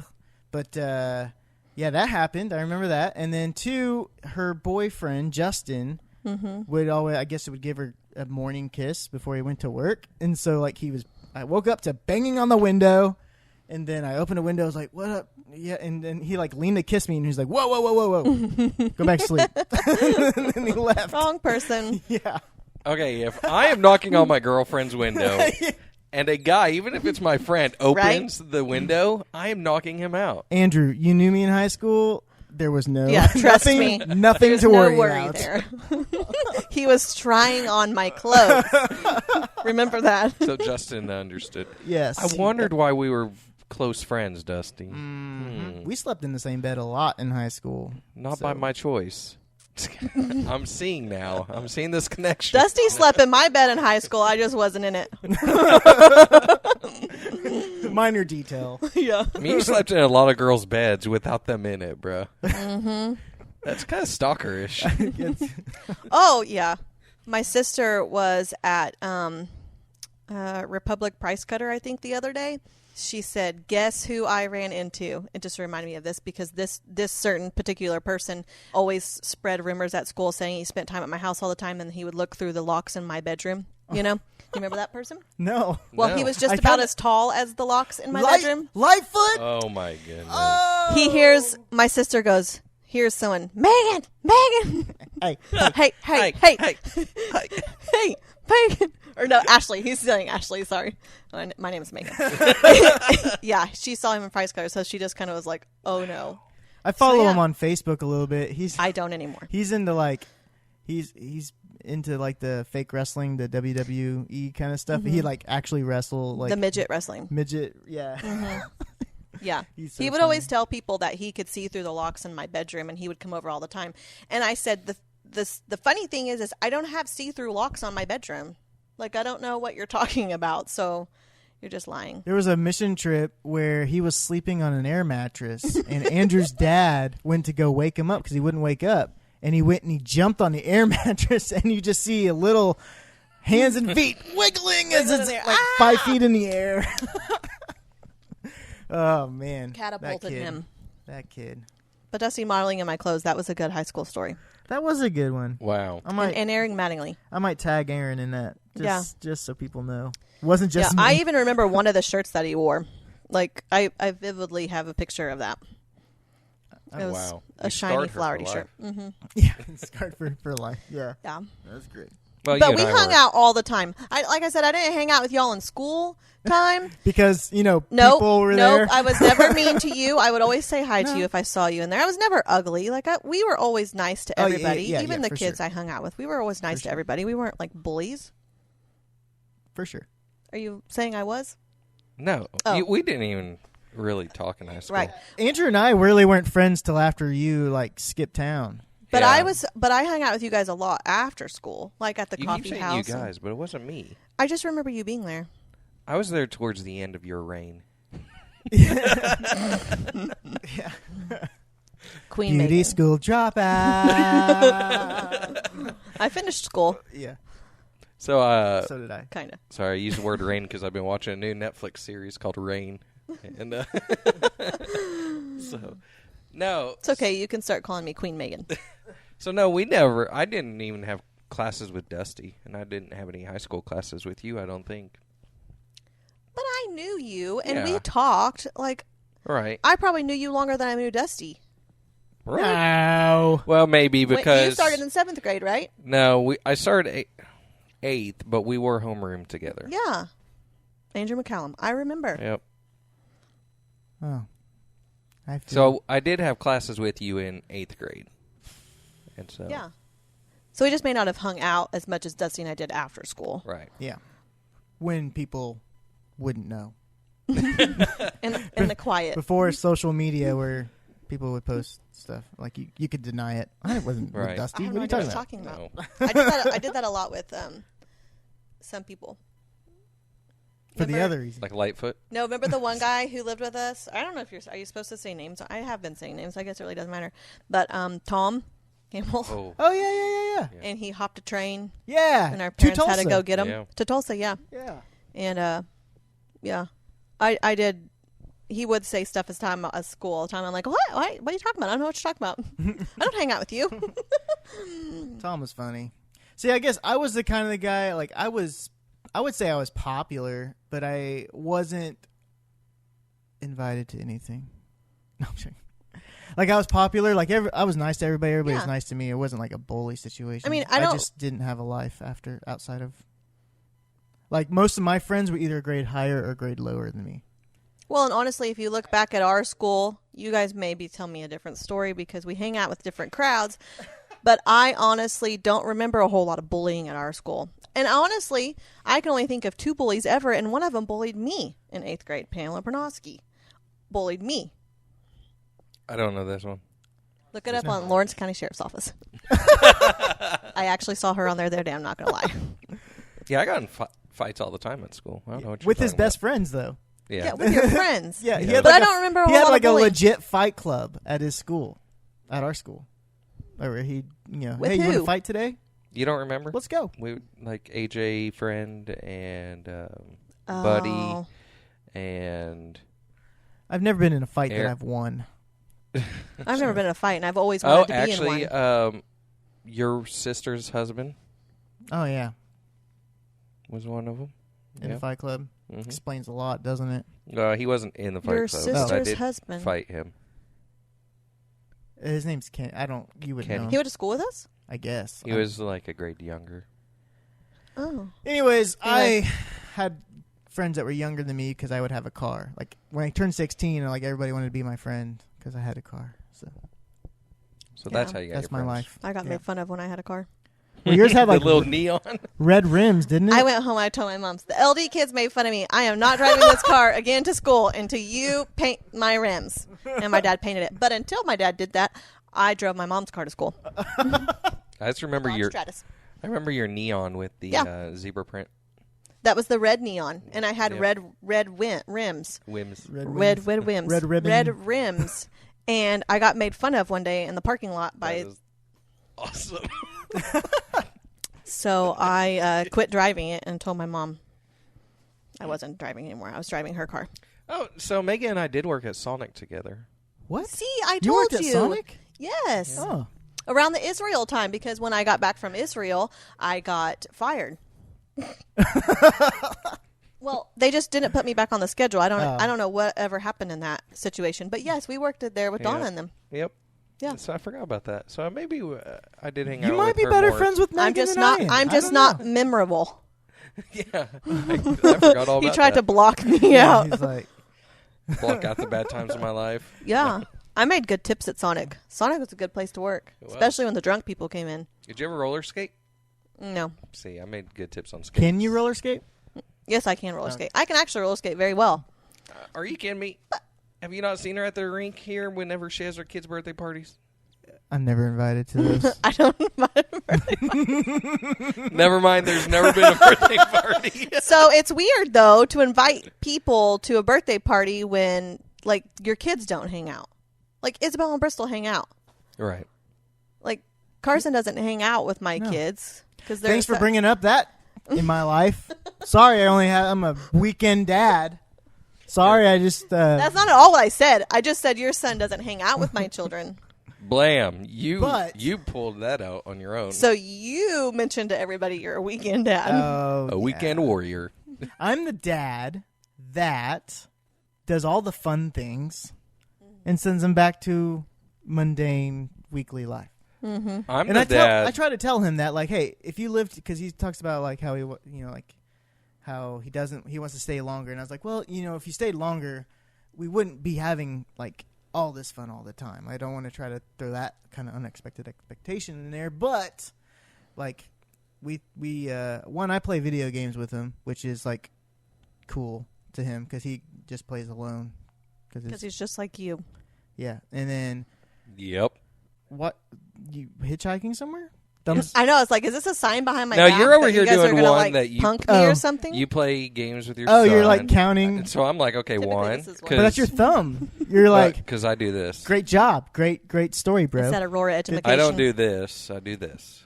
[SPEAKER 2] But, yeah, that happened. I remember that. And then, two, her boyfriend, Justin, would always, I guess it would give her a morning kiss before he went to work. And so, like, I woke up to banging on the window. And then I opened a window. I was like, what up? Yeah. And then he, like, leaned to kiss me. And he was like, whoa, whoa, whoa, whoa, whoa. Go back to sleep. And then he left.
[SPEAKER 4] Wrong person.
[SPEAKER 2] Yeah.
[SPEAKER 3] Okay, if I am knocking on my girlfriend's window and a guy, even if it's my friend, opens the window, I am knocking him out.
[SPEAKER 2] Andrew, you knew me in high school. There was no
[SPEAKER 4] trust
[SPEAKER 2] nothing,
[SPEAKER 4] me.
[SPEAKER 2] nothing
[SPEAKER 4] There's
[SPEAKER 2] to worry
[SPEAKER 4] no worry
[SPEAKER 2] about.
[SPEAKER 4] there. He was trying on my clothes. Remember that?
[SPEAKER 3] So Justin understood.
[SPEAKER 2] Yes.
[SPEAKER 3] I wondered why we were close friends, Dusty.
[SPEAKER 2] We slept in the same bed a lot in high school.
[SPEAKER 3] Not
[SPEAKER 2] so-
[SPEAKER 3] by my choice. I'm seeing now. I'm seeing this connection.
[SPEAKER 4] Dusty slept in my bed in high school. I just wasn't in it.
[SPEAKER 2] Minor detail.
[SPEAKER 4] Yeah.
[SPEAKER 3] I mean, you slept in a lot of girls' beds without them in it, bro. Mm-hmm. That's kind of stalkerish.
[SPEAKER 4] Oh, yeah. My sister was at Republic Price Cutter, I think, the other day. She said, guess who I ran into? It just reminded me of this because this certain particular person always spread rumors at school saying he spent time at my house all the time and he would look through the locks in my bedroom. You know? You remember that person?
[SPEAKER 2] No.
[SPEAKER 4] Well,
[SPEAKER 3] No.
[SPEAKER 4] he was just
[SPEAKER 2] I
[SPEAKER 4] about
[SPEAKER 2] kinda-
[SPEAKER 4] as tall as the locks in my bedroom.
[SPEAKER 2] Lightfoot?
[SPEAKER 3] Oh, my goodness.
[SPEAKER 4] He hears, my sister goes, here's someone, Megan!
[SPEAKER 2] Hey.
[SPEAKER 4] Hey, Megan! Or no, Ashley. He's saying Ashley, sorry. My name is Megan. Yeah, she saw him in Price Cutter, so she just kind of was like, oh no.
[SPEAKER 2] I follow
[SPEAKER 4] So, yeah.
[SPEAKER 2] him on Facebook a little bit.
[SPEAKER 4] I don't anymore.
[SPEAKER 2] He's into like he's into like the fake wrestling, the WWE kind of stuff. He like actually wrestle like
[SPEAKER 4] The midget wrestling.
[SPEAKER 2] midget. Yeah.
[SPEAKER 4] Yeah.
[SPEAKER 2] He's so
[SPEAKER 4] He would
[SPEAKER 2] funny.
[SPEAKER 4] always tell people that he could see through the locks in my bedroom, and he would come over all the time. And I said, the funny thing is I don't have see-through locks on my bedroom. Like, I don't know what you're talking about, so you're just lying.
[SPEAKER 2] There was a mission trip where he was sleeping on an air mattress, and Andrew's dad went to go wake him up because he wouldn't wake up. And he went and he jumped on the air mattress, and you just see a little hands and feet wiggling as it's like 5 feet in the air. Oh, man.
[SPEAKER 4] Catapulted him.
[SPEAKER 2] That kid.
[SPEAKER 4] But Dusty modeling in my clothes, that was a good high school story.
[SPEAKER 2] That was a good one.
[SPEAKER 3] Wow.
[SPEAKER 4] And airing Mattingly.
[SPEAKER 2] I might tag Aaron in that.
[SPEAKER 4] Yeah.
[SPEAKER 2] Just so people know. It wasn't just
[SPEAKER 4] Yeah,
[SPEAKER 2] me.
[SPEAKER 4] I even remember one of the shirts that he wore. Like, I vividly have a picture of that. It was
[SPEAKER 3] wow.
[SPEAKER 4] a
[SPEAKER 3] You
[SPEAKER 4] shiny,
[SPEAKER 3] scarred her for
[SPEAKER 4] flowery
[SPEAKER 3] life.
[SPEAKER 4] shirt. Mm-hmm.
[SPEAKER 2] Yeah, scarred for life. Yeah.
[SPEAKER 4] Yeah.
[SPEAKER 2] That's great.
[SPEAKER 3] Well,
[SPEAKER 4] But
[SPEAKER 3] you
[SPEAKER 4] we
[SPEAKER 3] and I
[SPEAKER 4] hung
[SPEAKER 3] were-
[SPEAKER 4] out all the time. Like I said, I didn't hang out with y'all in school time.
[SPEAKER 2] Because,
[SPEAKER 4] Nope.
[SPEAKER 2] people were there.
[SPEAKER 4] I was never mean to you. I would always say hi to you if I saw you in there. I was never ugly. Like we were always nice to
[SPEAKER 2] Oh, yeah,
[SPEAKER 4] everybody.
[SPEAKER 2] yeah,
[SPEAKER 4] Even
[SPEAKER 2] yeah,
[SPEAKER 4] the
[SPEAKER 2] for
[SPEAKER 4] kids
[SPEAKER 2] sure.
[SPEAKER 4] I hung out with. We were always nice to everybody. We weren't like bullies.
[SPEAKER 2] For sure.
[SPEAKER 4] Are you saying I was?
[SPEAKER 3] No.
[SPEAKER 4] Oh.
[SPEAKER 3] We didn't even really talk in high school.
[SPEAKER 4] Right.
[SPEAKER 2] Andrew and I really weren't friends till after you, skipped town.
[SPEAKER 4] But
[SPEAKER 3] Yeah.
[SPEAKER 4] I hung out with you guys a lot after school, like at the
[SPEAKER 3] You
[SPEAKER 4] coffee
[SPEAKER 3] keep saying
[SPEAKER 4] house.
[SPEAKER 3] you guys, but it wasn't me.
[SPEAKER 4] I just remember you being there.
[SPEAKER 3] I was there towards the end of your reign.
[SPEAKER 4] Queen
[SPEAKER 2] Beauty
[SPEAKER 4] Megan.
[SPEAKER 2] school dropout.
[SPEAKER 4] I finished school,
[SPEAKER 2] Yeah.
[SPEAKER 3] So,
[SPEAKER 2] So did I.
[SPEAKER 4] kind of.
[SPEAKER 3] sorry, I used the word rain because I've been watching a new Netflix series called Rain. And so, no.
[SPEAKER 4] It's okay. You can start calling me Queen Megan.
[SPEAKER 3] So, no, I didn't even have classes with Dusty, and I didn't have any high school classes with you, I don't think.
[SPEAKER 4] But I knew you, and
[SPEAKER 3] Yeah.
[SPEAKER 4] we talked. Like,
[SPEAKER 3] Right.
[SPEAKER 4] I probably knew you longer than I knew Dusty.
[SPEAKER 3] Right.
[SPEAKER 2] No.
[SPEAKER 3] Well, maybe because
[SPEAKER 4] You started in 7th grade, right?
[SPEAKER 3] no, I started eighth, but we were homeroom together.
[SPEAKER 4] Yeah. Andrew McCallum. I remember.
[SPEAKER 3] Yep.
[SPEAKER 2] Oh. I feel
[SPEAKER 3] So I did have classes with you in 8th grade, and so
[SPEAKER 4] Yeah. So we just may not have hung out as much as Dusty and I did after school.
[SPEAKER 3] right.
[SPEAKER 2] yeah. When people wouldn't know.
[SPEAKER 4] In the quiet.
[SPEAKER 2] Before social media where people would post stuff. Like you could deny it. I wasn't
[SPEAKER 3] Right.
[SPEAKER 2] with Dusty.
[SPEAKER 4] I have
[SPEAKER 2] What
[SPEAKER 4] no
[SPEAKER 2] are you
[SPEAKER 4] idea
[SPEAKER 2] talking
[SPEAKER 4] what
[SPEAKER 2] about?
[SPEAKER 4] you're talking about.
[SPEAKER 3] No.
[SPEAKER 4] I did that a lot with some people.
[SPEAKER 2] For the
[SPEAKER 4] Remember-
[SPEAKER 2] other reason.
[SPEAKER 3] Like Lightfoot.
[SPEAKER 4] No, remember the one guy who lived with us? I don't know if are you supposed to say names? I have been saying names. I guess it really doesn't matter. But Tom Campbell,
[SPEAKER 3] Oh,
[SPEAKER 2] Oh yeah.
[SPEAKER 4] and he hopped a train,
[SPEAKER 2] Yeah.
[SPEAKER 4] and our
[SPEAKER 2] To
[SPEAKER 4] parents had to
[SPEAKER 2] Tulsa.
[SPEAKER 4] go get him
[SPEAKER 3] Yeah.
[SPEAKER 4] to Tulsa. Yeah,
[SPEAKER 2] Yeah.
[SPEAKER 4] and yeah, I did. He would say stuff as time at school all the time. I'm like, what? What are you talking about? I don't know what you're talking about. I don't hang out with you.
[SPEAKER 2] Tom was funny. See, I guess I was the kind of the guy, I would say I was popular, but I wasn't invited to anything. No, I'm joking. I was popular, I was nice to everybody was
[SPEAKER 4] Yeah.
[SPEAKER 2] nice to me. It wasn't like a bully situation.
[SPEAKER 4] I mean, I don't-
[SPEAKER 2] just didn't have a life outside of Like, most of my friends were either a grade higher or a grade lower than me.
[SPEAKER 4] Well, and honestly, if you look back at our school, you guys maybe tell me a different story because we hang out with different crowds. But I honestly don't remember a whole lot of bullying at our school. And honestly, I can only think of 2 bullies ever, and one of them bullied me in 8th grade. Pamela Bernosky bullied me.
[SPEAKER 3] I don't know this one.
[SPEAKER 4] Look it up on Lawrence County Sheriff's Office. I actually saw her on there the other day. I'm not going to lie.
[SPEAKER 3] Yeah, I got in fights all the time at school. I don't know what you're
[SPEAKER 2] With his
[SPEAKER 3] talking
[SPEAKER 2] best
[SPEAKER 3] about.
[SPEAKER 2] friends, though.
[SPEAKER 3] Yeah.
[SPEAKER 4] With your friends.
[SPEAKER 2] Yeah, he
[SPEAKER 3] Yeah.
[SPEAKER 2] had
[SPEAKER 4] But
[SPEAKER 2] like
[SPEAKER 4] I don't remember a
[SPEAKER 2] He
[SPEAKER 4] whole
[SPEAKER 2] had
[SPEAKER 4] lot
[SPEAKER 2] like
[SPEAKER 4] of
[SPEAKER 2] a
[SPEAKER 4] bullying.
[SPEAKER 2] legit fight club at his school, at our school. Where he,
[SPEAKER 4] With
[SPEAKER 2] hey, you want to
[SPEAKER 4] who?
[SPEAKER 2] fight today?
[SPEAKER 3] You don't remember?
[SPEAKER 2] Let's go.
[SPEAKER 3] We like AJ friend and Buddy
[SPEAKER 4] Oh.
[SPEAKER 3] and
[SPEAKER 2] I've never been in a fight that
[SPEAKER 3] Eric.
[SPEAKER 2] I've won.
[SPEAKER 4] I've never been in a fight, and I've always wanted to be
[SPEAKER 3] actually,
[SPEAKER 4] in one.
[SPEAKER 3] your sister's husband
[SPEAKER 2] Oh yeah,
[SPEAKER 3] was one of them.
[SPEAKER 2] in a fight club. Explains a lot, doesn't it?
[SPEAKER 3] He wasn't in the fight
[SPEAKER 4] Your
[SPEAKER 3] club. but I
[SPEAKER 4] sister's
[SPEAKER 3] did
[SPEAKER 4] husband.
[SPEAKER 3] fight him.
[SPEAKER 2] His name's Ken. You would
[SPEAKER 3] Kenny.
[SPEAKER 2] know.
[SPEAKER 4] He went to school with us?
[SPEAKER 2] I guess.
[SPEAKER 3] He was like a grade younger.
[SPEAKER 4] Oh.
[SPEAKER 2] Anyways,
[SPEAKER 4] Anyway.
[SPEAKER 2] I had friends that were younger than me because I would have a car. Like when I turned 16, like everybody wanted to be my friend because I had a car. So
[SPEAKER 3] So
[SPEAKER 4] Yeah.
[SPEAKER 3] that's how you got
[SPEAKER 2] that's
[SPEAKER 3] your
[SPEAKER 2] my
[SPEAKER 3] friends.
[SPEAKER 2] life.
[SPEAKER 4] I got
[SPEAKER 2] Yeah.
[SPEAKER 4] made fun of when I had a car.
[SPEAKER 2] Well, yours had like
[SPEAKER 3] the little neon.
[SPEAKER 2] red rims, didn't it?
[SPEAKER 4] I went home and I told my mom, the LD kids made fun of me. I am not driving this car again to school until you paint my rims. And my dad painted it. But until my dad did that, I drove my mom's car to school.
[SPEAKER 3] I just remember
[SPEAKER 4] Dodge
[SPEAKER 3] your.
[SPEAKER 4] Stratus.
[SPEAKER 3] I remember your neon with the zebra print
[SPEAKER 4] That was the red neon. And I had
[SPEAKER 3] Yep.
[SPEAKER 4] red rims.
[SPEAKER 3] whims.
[SPEAKER 2] red
[SPEAKER 4] Red
[SPEAKER 2] rims.
[SPEAKER 4] rims.
[SPEAKER 2] Red ribbon.
[SPEAKER 4] Red rims. And I got made fun of one day in the parking lot by...
[SPEAKER 3] That is awesome.
[SPEAKER 4] So I quit driving it and told my mom I wasn't driving anymore. I was driving her car.
[SPEAKER 3] Oh, so Megan and I did work at Sonic together.
[SPEAKER 2] What?
[SPEAKER 4] See, I
[SPEAKER 2] You
[SPEAKER 4] told
[SPEAKER 2] worked at
[SPEAKER 4] you.
[SPEAKER 2] Sonic?
[SPEAKER 4] Yes.
[SPEAKER 2] Oh.
[SPEAKER 4] Around the Israel time, because when I got back from Israel, I got fired. Well, they just didn't put me back on the schedule. I don't know whatever happened in that situation. But yes, we worked there with Donna
[SPEAKER 3] Yeah.
[SPEAKER 4] and them.
[SPEAKER 3] Yep.
[SPEAKER 4] Yeah.
[SPEAKER 3] So I forgot about that. So maybe I did hang out.
[SPEAKER 2] You might
[SPEAKER 3] with
[SPEAKER 2] be
[SPEAKER 3] her
[SPEAKER 2] better
[SPEAKER 3] more.
[SPEAKER 2] friends with Megan
[SPEAKER 4] I'm just
[SPEAKER 2] than
[SPEAKER 4] not.
[SPEAKER 2] I am.
[SPEAKER 4] I'm
[SPEAKER 2] I
[SPEAKER 4] just
[SPEAKER 2] don't
[SPEAKER 4] not
[SPEAKER 2] know.
[SPEAKER 4] memorable.
[SPEAKER 3] Yeah, I forgot all about
[SPEAKER 4] He tried
[SPEAKER 3] that.
[SPEAKER 4] to block me
[SPEAKER 2] Yeah,
[SPEAKER 4] out.
[SPEAKER 2] he's like,
[SPEAKER 3] block out the bad times of my life.
[SPEAKER 4] Yeah. I made good tips at Sonic. Sonic was a good place to work,
[SPEAKER 3] It was.
[SPEAKER 4] especially when the drunk people came in.
[SPEAKER 3] Did you ever roller skate?
[SPEAKER 4] No.
[SPEAKER 3] See, I made good tips on skate.
[SPEAKER 2] can you roller skate?
[SPEAKER 4] Yes, I can roller skate. I can actually roller skate very well.
[SPEAKER 3] Are you kidding me? Have you not seen her at the rink here whenever she has her kids' birthday parties?
[SPEAKER 2] I'm never invited to those.
[SPEAKER 4] I don't know.
[SPEAKER 3] Never mind, there's never been a birthday party.
[SPEAKER 4] So it's weird, though, to invite people to a birthday party when, like, your kids don't hang out. Like, Isabel and Bristol hang out.
[SPEAKER 3] Right.
[SPEAKER 4] Like, Carson doesn't hang out with my
[SPEAKER 2] No.
[SPEAKER 4] kids.
[SPEAKER 2] Thanks for bringing up that in my life. Sorry, I'm a weekend dad. Sorry, I just.
[SPEAKER 4] That's not at all what I said. I just said your son doesn't hang out with my children.
[SPEAKER 3] Blam. You
[SPEAKER 2] But-
[SPEAKER 3] pulled that out on your own.
[SPEAKER 4] So you mentioned to everybody you're a weekend dad.
[SPEAKER 2] Oh,
[SPEAKER 3] A weekend warrior.
[SPEAKER 2] I'm the dad that does all the fun things and sends them back to mundane weekly life.
[SPEAKER 3] I'm
[SPEAKER 2] And
[SPEAKER 3] the
[SPEAKER 2] I
[SPEAKER 3] dad.
[SPEAKER 2] try to tell him that, like, hey, if you lived, because he talks about like how he, like how he wants to stay longer, and I was like, well, if you stayed longer, we wouldn't be having like all this fun all the time. I don't want to try to throw that kind of unexpected expectation in there, but like I play video games with him, which is like cool to him because he just plays alone.
[SPEAKER 4] Because he's just like you.
[SPEAKER 2] Yeah, and then
[SPEAKER 3] Yep.
[SPEAKER 2] what? You hitchhiking somewhere?
[SPEAKER 4] I know. It's like, is this a sign behind my
[SPEAKER 3] No,
[SPEAKER 4] back?
[SPEAKER 3] you're over
[SPEAKER 4] that
[SPEAKER 3] here
[SPEAKER 4] you guys
[SPEAKER 3] doing
[SPEAKER 4] are gonna,
[SPEAKER 3] one
[SPEAKER 4] like,
[SPEAKER 3] that you-
[SPEAKER 4] punk me
[SPEAKER 2] Oh.
[SPEAKER 4] or something?
[SPEAKER 3] You play games with your
[SPEAKER 2] Oh,
[SPEAKER 3] son.
[SPEAKER 2] you're like counting.
[SPEAKER 3] And so I'm like, okay,
[SPEAKER 4] Typically
[SPEAKER 3] one.
[SPEAKER 4] this is one.
[SPEAKER 2] But that's your thumb. You're like,
[SPEAKER 3] Because I do this.
[SPEAKER 2] great job, great story, bro.
[SPEAKER 4] Is that Aurora education?
[SPEAKER 3] I don't do this. I do this.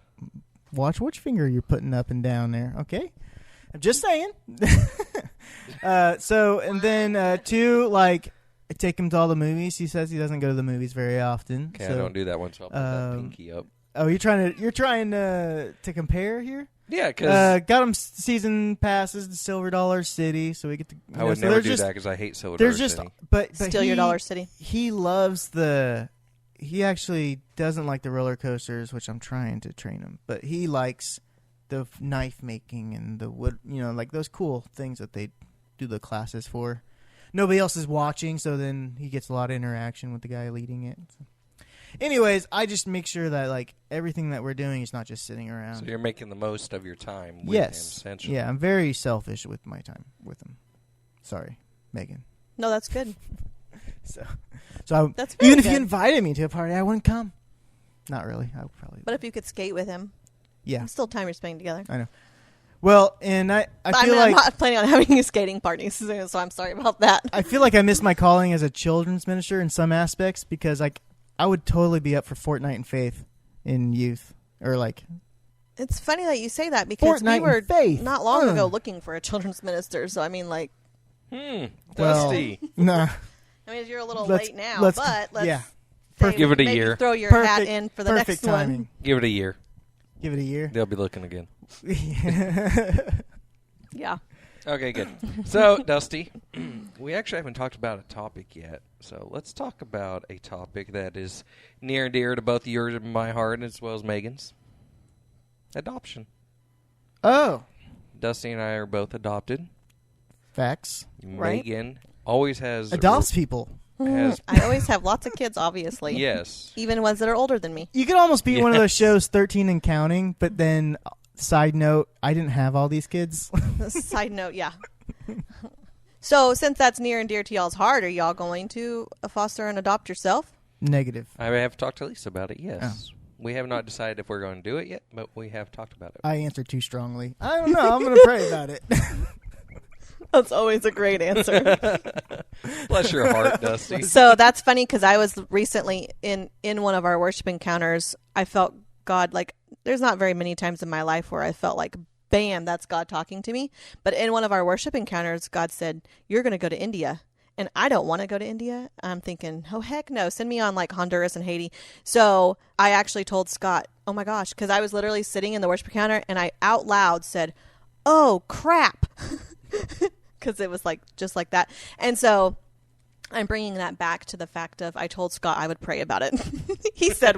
[SPEAKER 2] Watch which finger you're putting up and down there. Okay, I'm just saying. So and then two, like, I take him to all the movies. He says he doesn't go to the movies very often.
[SPEAKER 3] Okay,
[SPEAKER 2] so,
[SPEAKER 3] I don't do that one, so I'll put that pinky up.
[SPEAKER 2] Oh, you're trying to compare here.
[SPEAKER 3] Yeah, because
[SPEAKER 2] Got him season passes to Silver Dollar City, so we get to.
[SPEAKER 3] I would
[SPEAKER 2] so
[SPEAKER 3] never
[SPEAKER 2] there's
[SPEAKER 3] do
[SPEAKER 2] just,
[SPEAKER 3] that because I hate Silver
[SPEAKER 2] There's
[SPEAKER 3] Dollar
[SPEAKER 2] just,
[SPEAKER 3] City.
[SPEAKER 2] but
[SPEAKER 4] Steal your Dollar City.
[SPEAKER 2] He loves the. He actually doesn't like the roller coasters, which I'm trying to train him. But he likes the knife making and the wood, like those cool things that they do the classes for. Nobody else is watching, so then he gets a lot of interaction with the guy leading it. So. Anyways, I just make sure that like everything that we're doing is not just sitting around.
[SPEAKER 3] So you're making the most of your time with
[SPEAKER 2] yes.
[SPEAKER 3] him, essentially.
[SPEAKER 2] Yeah, I'm very selfish with my time with him. Sorry, Megan.
[SPEAKER 4] No, that's good.
[SPEAKER 2] So
[SPEAKER 4] That's very
[SPEAKER 2] even if
[SPEAKER 4] good.
[SPEAKER 2] you invited me to a party, I wouldn't come. Not really. I would probably.
[SPEAKER 4] But if you could skate with him,
[SPEAKER 2] Yeah,
[SPEAKER 4] it's still time you're spending together.
[SPEAKER 2] I know. Well, and I feel
[SPEAKER 4] I'm
[SPEAKER 2] like
[SPEAKER 4] not planning on having you skating parties, so I'm sorry about that.
[SPEAKER 2] I feel like I missed my calling as a children's minister in some aspects because I would totally be up for Fortnite and Faith in youth or like.
[SPEAKER 4] It's funny that you say that because
[SPEAKER 2] Fortnite
[SPEAKER 4] we were
[SPEAKER 2] and Faith.
[SPEAKER 4] not long ago looking for a children's minister. So I mean, like,
[SPEAKER 3] Dusty.
[SPEAKER 2] Nah.
[SPEAKER 4] I mean, you're a little
[SPEAKER 2] Let's-
[SPEAKER 4] late now,
[SPEAKER 2] let's-
[SPEAKER 4] but let's
[SPEAKER 2] yeah.
[SPEAKER 4] say
[SPEAKER 3] Give it a
[SPEAKER 4] maybe
[SPEAKER 3] year.
[SPEAKER 4] Throw your hat in for the
[SPEAKER 2] perfect
[SPEAKER 4] next one.
[SPEAKER 2] timing.
[SPEAKER 3] Give it a year.
[SPEAKER 2] Give it a year.
[SPEAKER 3] They'll be looking again.
[SPEAKER 4] Yeah.
[SPEAKER 3] Okay, good. So, Dusty, we actually haven't talked about a topic yet. So let's talk about a topic that is near and dear to both yours and my heart, as well as Megan's. Adoption.
[SPEAKER 2] Oh,
[SPEAKER 3] Dusty and I are both adopted.
[SPEAKER 2] facts.
[SPEAKER 4] Right.
[SPEAKER 3] Megan always has
[SPEAKER 2] Adopts people.
[SPEAKER 3] has
[SPEAKER 4] I always have lots of kids, obviously.
[SPEAKER 3] yes.
[SPEAKER 4] Even ones that are older than me.
[SPEAKER 2] You could almost be one of those
[SPEAKER 3] Yes.
[SPEAKER 2] shows, 13 and counting, but then, side note, I didn't have all these kids.
[SPEAKER 4] Side note, yeah. So, since that's near and dear to y'all's heart, are y'all going to foster and adopt yourself?
[SPEAKER 2] Negative.
[SPEAKER 3] I have talked to Lisa about it. Yes. We have not decided if we're going to do it yet, but we have talked about it.
[SPEAKER 2] I answered too strongly. I don't know. I'm going to pray about it.
[SPEAKER 4] That's always a great answer.
[SPEAKER 3] Bless your heart, Dusty.
[SPEAKER 4] So that's funny because I was recently in one of our worship encounters. I felt God, like, there's not very many times in my life where I felt like, bam, that's God talking to me. But in one of our worship encounters, God said, you're going to go to India. And I don't want to go to India. I'm thinking, oh, heck no. Send me on like Honduras and Haiti. So I actually told Scott, oh my gosh, because I was literally sitting in the worship encounter and I out loud said, oh, crap. Because it was like just like that. And so I'm bringing that back to the fact of I told Scott I would pray about it. He said,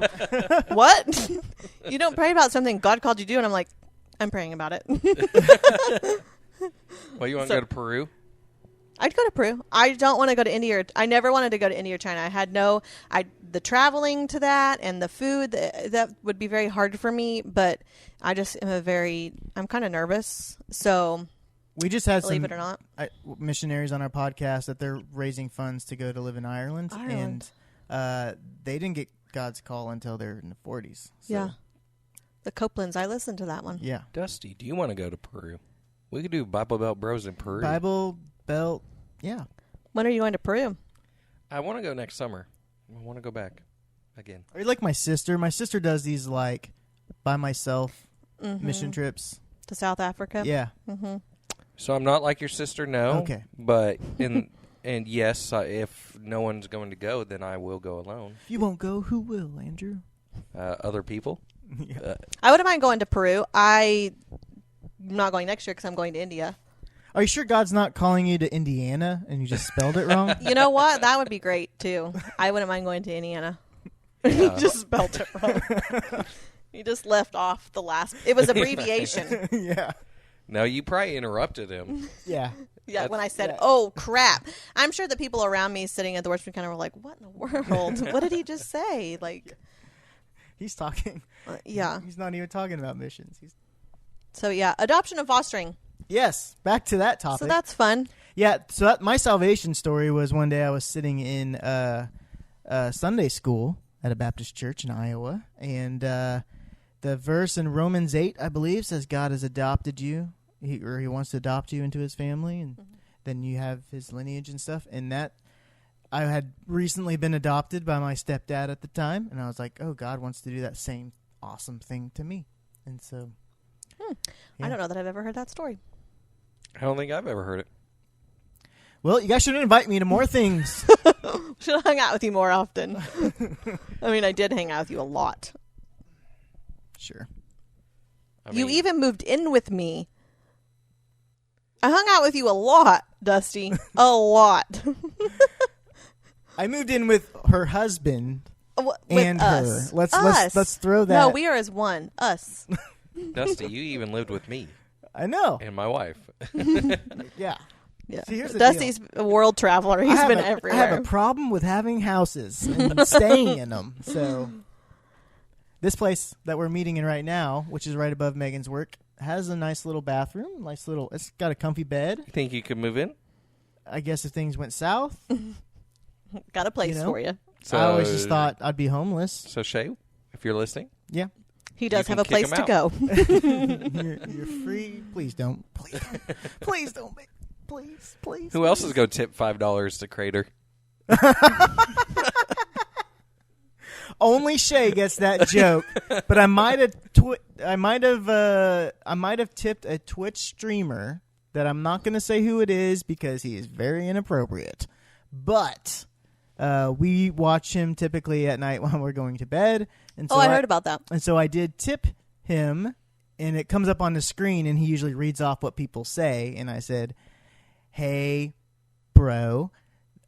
[SPEAKER 4] what? You don't pray about something God called you to do? And I'm like, I'm praying about it.
[SPEAKER 3] Well, you want to go to Peru?
[SPEAKER 4] I'd go to Peru. I don't want to go to India. I never wanted to go to India or China. I had the traveling to that and the food, that would be very hard for me. But I just am I'm kind of nervous. So
[SPEAKER 2] We just had
[SPEAKER 4] believe
[SPEAKER 2] some
[SPEAKER 4] it or not.
[SPEAKER 2] missionaries on our podcast that they're raising funds to go to live in Ireland.
[SPEAKER 4] Ireland.
[SPEAKER 2] And they didn't get God's call until they're in the 40s. So,
[SPEAKER 4] Yeah. The Copelands. I listened to that one.
[SPEAKER 2] Yeah.
[SPEAKER 3] Dusty, do you want to go to Peru? We could do Bible Belt Bros in Peru.
[SPEAKER 2] Bible Belt. Yeah.
[SPEAKER 4] When are you going to Peru?
[SPEAKER 3] I want to go next summer. I want to go back again.
[SPEAKER 2] Are you like my sister? My sister does these like by myself mission trips.
[SPEAKER 4] To South Africa?
[SPEAKER 2] Yeah.
[SPEAKER 4] Mm-hmm.
[SPEAKER 3] So I'm not like your sister, no.
[SPEAKER 2] Okay.
[SPEAKER 3] But and yes, if no one's going to go, then I will go alone.
[SPEAKER 2] If you won't go, who will, Andrew?
[SPEAKER 3] Other people.
[SPEAKER 2] Yeah.
[SPEAKER 4] I wouldn't mind going to Peru. I'm not going next year because I'm going to India.
[SPEAKER 2] Are you sure God's not calling you to Indiana and you just spelled it wrong?
[SPEAKER 4] You know what? That would be great, too. I wouldn't mind going to Indiana. You just spelled it wrong. You just left off the last. It was abbreviation.
[SPEAKER 2] Yeah.
[SPEAKER 3] No, you probably interrupted him.
[SPEAKER 2] Yeah.
[SPEAKER 4] Yeah, when I said,
[SPEAKER 2] yeah.
[SPEAKER 4] oh, crap. I'm sure the people around me sitting at the worship encounter were like, what in the world? What did he just say? Like,
[SPEAKER 2] He's talking.
[SPEAKER 4] yeah.
[SPEAKER 2] He's not even talking about missions.
[SPEAKER 4] So, yeah, adoption and fostering.
[SPEAKER 2] Yes. Back to that topic.
[SPEAKER 4] So that's fun.
[SPEAKER 2] Yeah, so my salvation story was one day I was sitting in Sunday school at a Baptist church in Iowa, and the verse in Romans 8, I believe, says God has adopted you, He wants to adopt you into His family, and then you have His lineage and stuff. And that I had recently been adopted by my stepdad at the time, and I was like, oh, God wants to do that same awesome thing to me. And so...
[SPEAKER 4] I don't know that I've ever heard that story.
[SPEAKER 3] I don't think I've ever heard it.
[SPEAKER 2] Well, you guys should invite me to more things.
[SPEAKER 4] Should have hung out with you more often. I mean, I did hang out with you a lot.
[SPEAKER 2] Sure.
[SPEAKER 3] I
[SPEAKER 4] You
[SPEAKER 3] mean,
[SPEAKER 4] even moved in with me. I hung out with you a lot, Dusty. A lot.
[SPEAKER 2] I moved in with her husband
[SPEAKER 4] With
[SPEAKER 2] and
[SPEAKER 4] us.
[SPEAKER 2] her. Let's
[SPEAKER 4] Us.
[SPEAKER 2] throw that.
[SPEAKER 4] No, we are as one. Us.
[SPEAKER 3] Dusty, you even lived with me
[SPEAKER 2] I know.
[SPEAKER 3] and my wife.
[SPEAKER 2] Yeah.
[SPEAKER 4] Yeah.
[SPEAKER 2] See, here's the
[SPEAKER 4] Dusty's a world traveler. He's been everywhere.
[SPEAKER 2] I have a problem with having houses and staying in them. So this place that we're meeting in right now, which is right above Megan's work, has a nice little bathroom. It's got a comfy bed.
[SPEAKER 3] You think you could move in?
[SPEAKER 2] I guess if things went south,
[SPEAKER 4] Got a place for you.
[SPEAKER 3] So,
[SPEAKER 2] I always just thought I'd be homeless.
[SPEAKER 3] So Shay, if you're listening,
[SPEAKER 2] Yeah.
[SPEAKER 4] He does
[SPEAKER 3] You
[SPEAKER 4] have a
[SPEAKER 3] can kick
[SPEAKER 4] place
[SPEAKER 3] him
[SPEAKER 4] to
[SPEAKER 3] out.
[SPEAKER 4] go.
[SPEAKER 2] You're free. Please don't. Please don't. Please.
[SPEAKER 3] who else is going to tip $5 to Crater?
[SPEAKER 2] Only Shay gets that joke, but I might have tipped a Twitch streamer that I'm not going to say who it is because he is very inappropriate. But we watch him typically at night when we're going to bed. And so
[SPEAKER 4] I heard about that.
[SPEAKER 2] And so I did tip him, and it comes up on the screen, and he usually reads off what people say. And I said, "Hey, bro,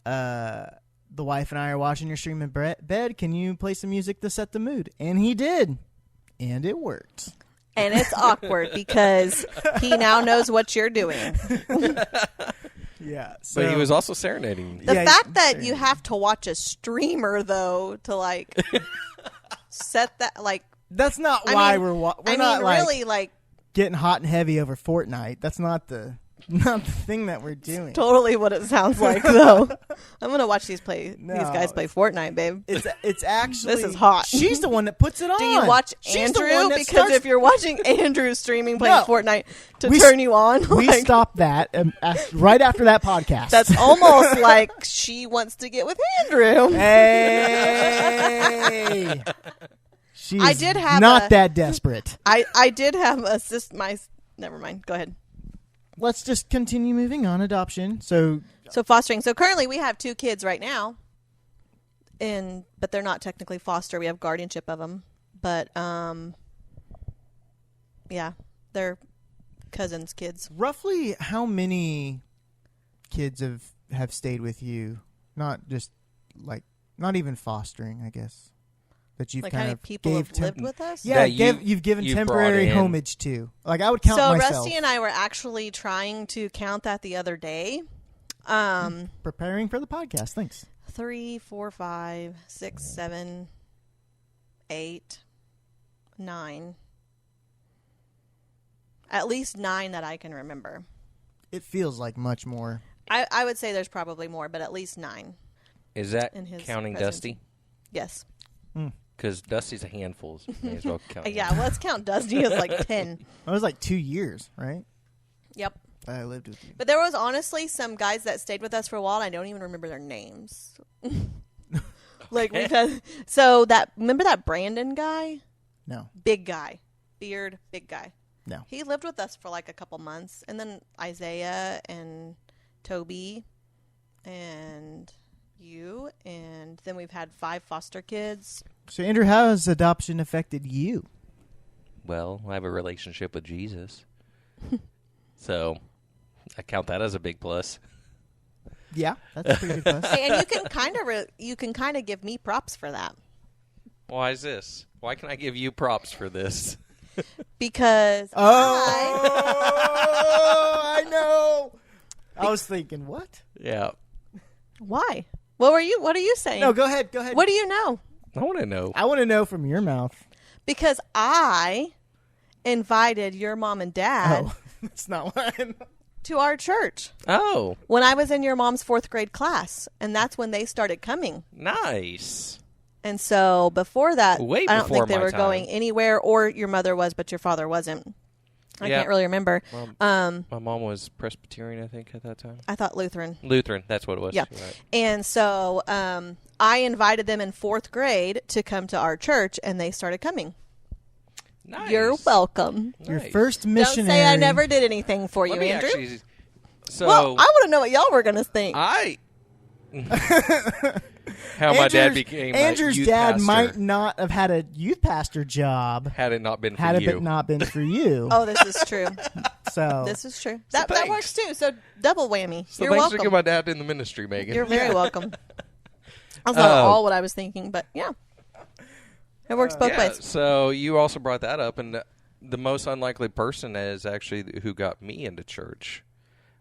[SPEAKER 2] the wife and I are watching your stream in bed. Can you play some music to set the mood?" And he did, and it worked.
[SPEAKER 4] And it's awkward because he now knows what you're doing.
[SPEAKER 2] Yeah,
[SPEAKER 3] But he was also serenading.
[SPEAKER 4] The
[SPEAKER 2] Yeah,
[SPEAKER 4] fact that you have to watch a streamer, though, to, like, set that, like...
[SPEAKER 2] that's not
[SPEAKER 4] I
[SPEAKER 2] why
[SPEAKER 4] mean,
[SPEAKER 2] we're
[SPEAKER 4] I
[SPEAKER 2] not
[SPEAKER 4] mean,
[SPEAKER 2] like
[SPEAKER 4] really, like...
[SPEAKER 2] getting hot and heavy over Fortnite. That's not the thing that we're doing.
[SPEAKER 4] Totally what it sounds like, though. I'm going to watch these
[SPEAKER 2] No.
[SPEAKER 4] guys play Fortnite, babe.
[SPEAKER 2] It's actually
[SPEAKER 4] This is hot.
[SPEAKER 2] She's the one that puts it on.
[SPEAKER 4] Do you watch
[SPEAKER 2] She's the
[SPEAKER 4] Andrew?
[SPEAKER 2] one that
[SPEAKER 4] Because
[SPEAKER 2] starts-
[SPEAKER 4] if you're watching Andrew streaming playing
[SPEAKER 2] No.
[SPEAKER 4] Fortnite to
[SPEAKER 2] We
[SPEAKER 4] turn you on,
[SPEAKER 2] we
[SPEAKER 4] like,
[SPEAKER 2] stopped that right after that podcast.
[SPEAKER 4] that's almost like she wants to get with Andrew.
[SPEAKER 2] Hey. She's
[SPEAKER 4] I did have
[SPEAKER 2] not
[SPEAKER 4] a-
[SPEAKER 2] that desperate.
[SPEAKER 4] I did have never mind. Go ahead.
[SPEAKER 2] Let's just continue moving on. Adoption. So
[SPEAKER 4] So fostering. So currently we have 2 kids right now, but they're not technically foster. We have guardianship of them, but yeah, they're cousins' kids.
[SPEAKER 2] roughly how many kids have stayed with you? Not just like not even fostering, I guess. That you've
[SPEAKER 4] Like
[SPEAKER 2] kind
[SPEAKER 4] how many
[SPEAKER 2] of
[SPEAKER 4] people
[SPEAKER 2] gave
[SPEAKER 4] have lived with us?
[SPEAKER 2] Yeah,
[SPEAKER 3] That
[SPEAKER 2] you've given
[SPEAKER 3] you've
[SPEAKER 2] temporary
[SPEAKER 3] brought in.
[SPEAKER 2] homage to. Like I would count
[SPEAKER 4] So
[SPEAKER 2] myself.
[SPEAKER 4] Rusty and I were actually trying to count that the other day.
[SPEAKER 2] Preparing for the podcast. Thanks.
[SPEAKER 4] 3, 4, 5, 6, 7, 8, 9. At least 9 that I can remember.
[SPEAKER 2] It feels like much more.
[SPEAKER 4] I would say there's probably more, but at least 9.
[SPEAKER 3] Is that
[SPEAKER 4] In his
[SPEAKER 3] counting
[SPEAKER 4] presidency.
[SPEAKER 3] Dusty?
[SPEAKER 4] Yes.
[SPEAKER 3] Because Dusty's a handful. So may as well count him.
[SPEAKER 4] Yeah, well, let's count Dusty as like 10.
[SPEAKER 2] It was like 2 years, right?
[SPEAKER 4] Yep.
[SPEAKER 2] I lived with you.
[SPEAKER 4] But there was honestly some guys that stayed with us for a while, and I don't even remember their names. Like we've had, remember that Brandon guy?
[SPEAKER 2] No.
[SPEAKER 4] Big guy. Beard, big guy.
[SPEAKER 2] No.
[SPEAKER 4] He lived with us for like a couple months. And then Isaiah and Toby and you. And then we've had 5 foster kids.
[SPEAKER 2] So Andrew, how has adoption affected you?
[SPEAKER 3] Well, I have a relationship with Jesus. So I count that as a big plus.
[SPEAKER 2] Yeah, that's a pretty good plus.
[SPEAKER 4] Hey, and you can kind of give me props for that.
[SPEAKER 3] Why is this? Why can I give you props for this?
[SPEAKER 4] Because
[SPEAKER 2] I know. I was thinking, what?
[SPEAKER 3] Yeah.
[SPEAKER 4] Why? What are you saying?
[SPEAKER 2] No, go ahead. Go ahead.
[SPEAKER 4] What do you know?
[SPEAKER 3] I want to know.
[SPEAKER 2] I want to know from your mouth.
[SPEAKER 4] Because I invited your mom and dad
[SPEAKER 2] Oh, that's not what I know.
[SPEAKER 4] to our church
[SPEAKER 3] Oh,
[SPEAKER 4] when I was in your mom's 4th grade class, and that's when they started coming.
[SPEAKER 3] nice.
[SPEAKER 4] And so before that,
[SPEAKER 3] Way
[SPEAKER 4] I don't
[SPEAKER 3] before
[SPEAKER 4] think they
[SPEAKER 3] my
[SPEAKER 4] were
[SPEAKER 3] time.
[SPEAKER 4] going anywhere, or your mother was, but your father wasn't. I
[SPEAKER 3] Yeah.
[SPEAKER 4] can't really remember.
[SPEAKER 3] My mom was Presbyterian, I think, at that time.
[SPEAKER 4] I thought Lutheran.
[SPEAKER 3] Lutheran, that's what it was.
[SPEAKER 4] Yeah.
[SPEAKER 3] You're right.
[SPEAKER 4] And so I invited them in 4th grade to come to our church, and they started coming.
[SPEAKER 3] Nice.
[SPEAKER 4] You're welcome.
[SPEAKER 2] Your
[SPEAKER 3] Nice.
[SPEAKER 2] first missionary.
[SPEAKER 4] Don't say I never did anything for
[SPEAKER 3] Let
[SPEAKER 4] you,
[SPEAKER 3] me
[SPEAKER 4] Andrew.
[SPEAKER 3] actually. So
[SPEAKER 4] Well, I want to know what y'all were going to think.
[SPEAKER 3] How my dad became
[SPEAKER 2] Andrew's
[SPEAKER 3] a youth
[SPEAKER 2] dad
[SPEAKER 3] pastor
[SPEAKER 2] might not have had a youth pastor job
[SPEAKER 3] had it not been for
[SPEAKER 2] had
[SPEAKER 3] you.
[SPEAKER 2] it not been for you.
[SPEAKER 4] Oh, this is true.
[SPEAKER 2] So
[SPEAKER 4] This is true. That
[SPEAKER 3] thanks.
[SPEAKER 4] works too. So double whammy.
[SPEAKER 3] So
[SPEAKER 4] You're
[SPEAKER 3] thanks for
[SPEAKER 4] welcome.
[SPEAKER 3] getting my dad in the ministry, Megan.
[SPEAKER 4] You're very welcome. That's not all what I was thinking, but yeah. It works both
[SPEAKER 3] yeah,
[SPEAKER 4] ways.
[SPEAKER 3] so you also brought that up, and the most unlikely person is actually who got me into church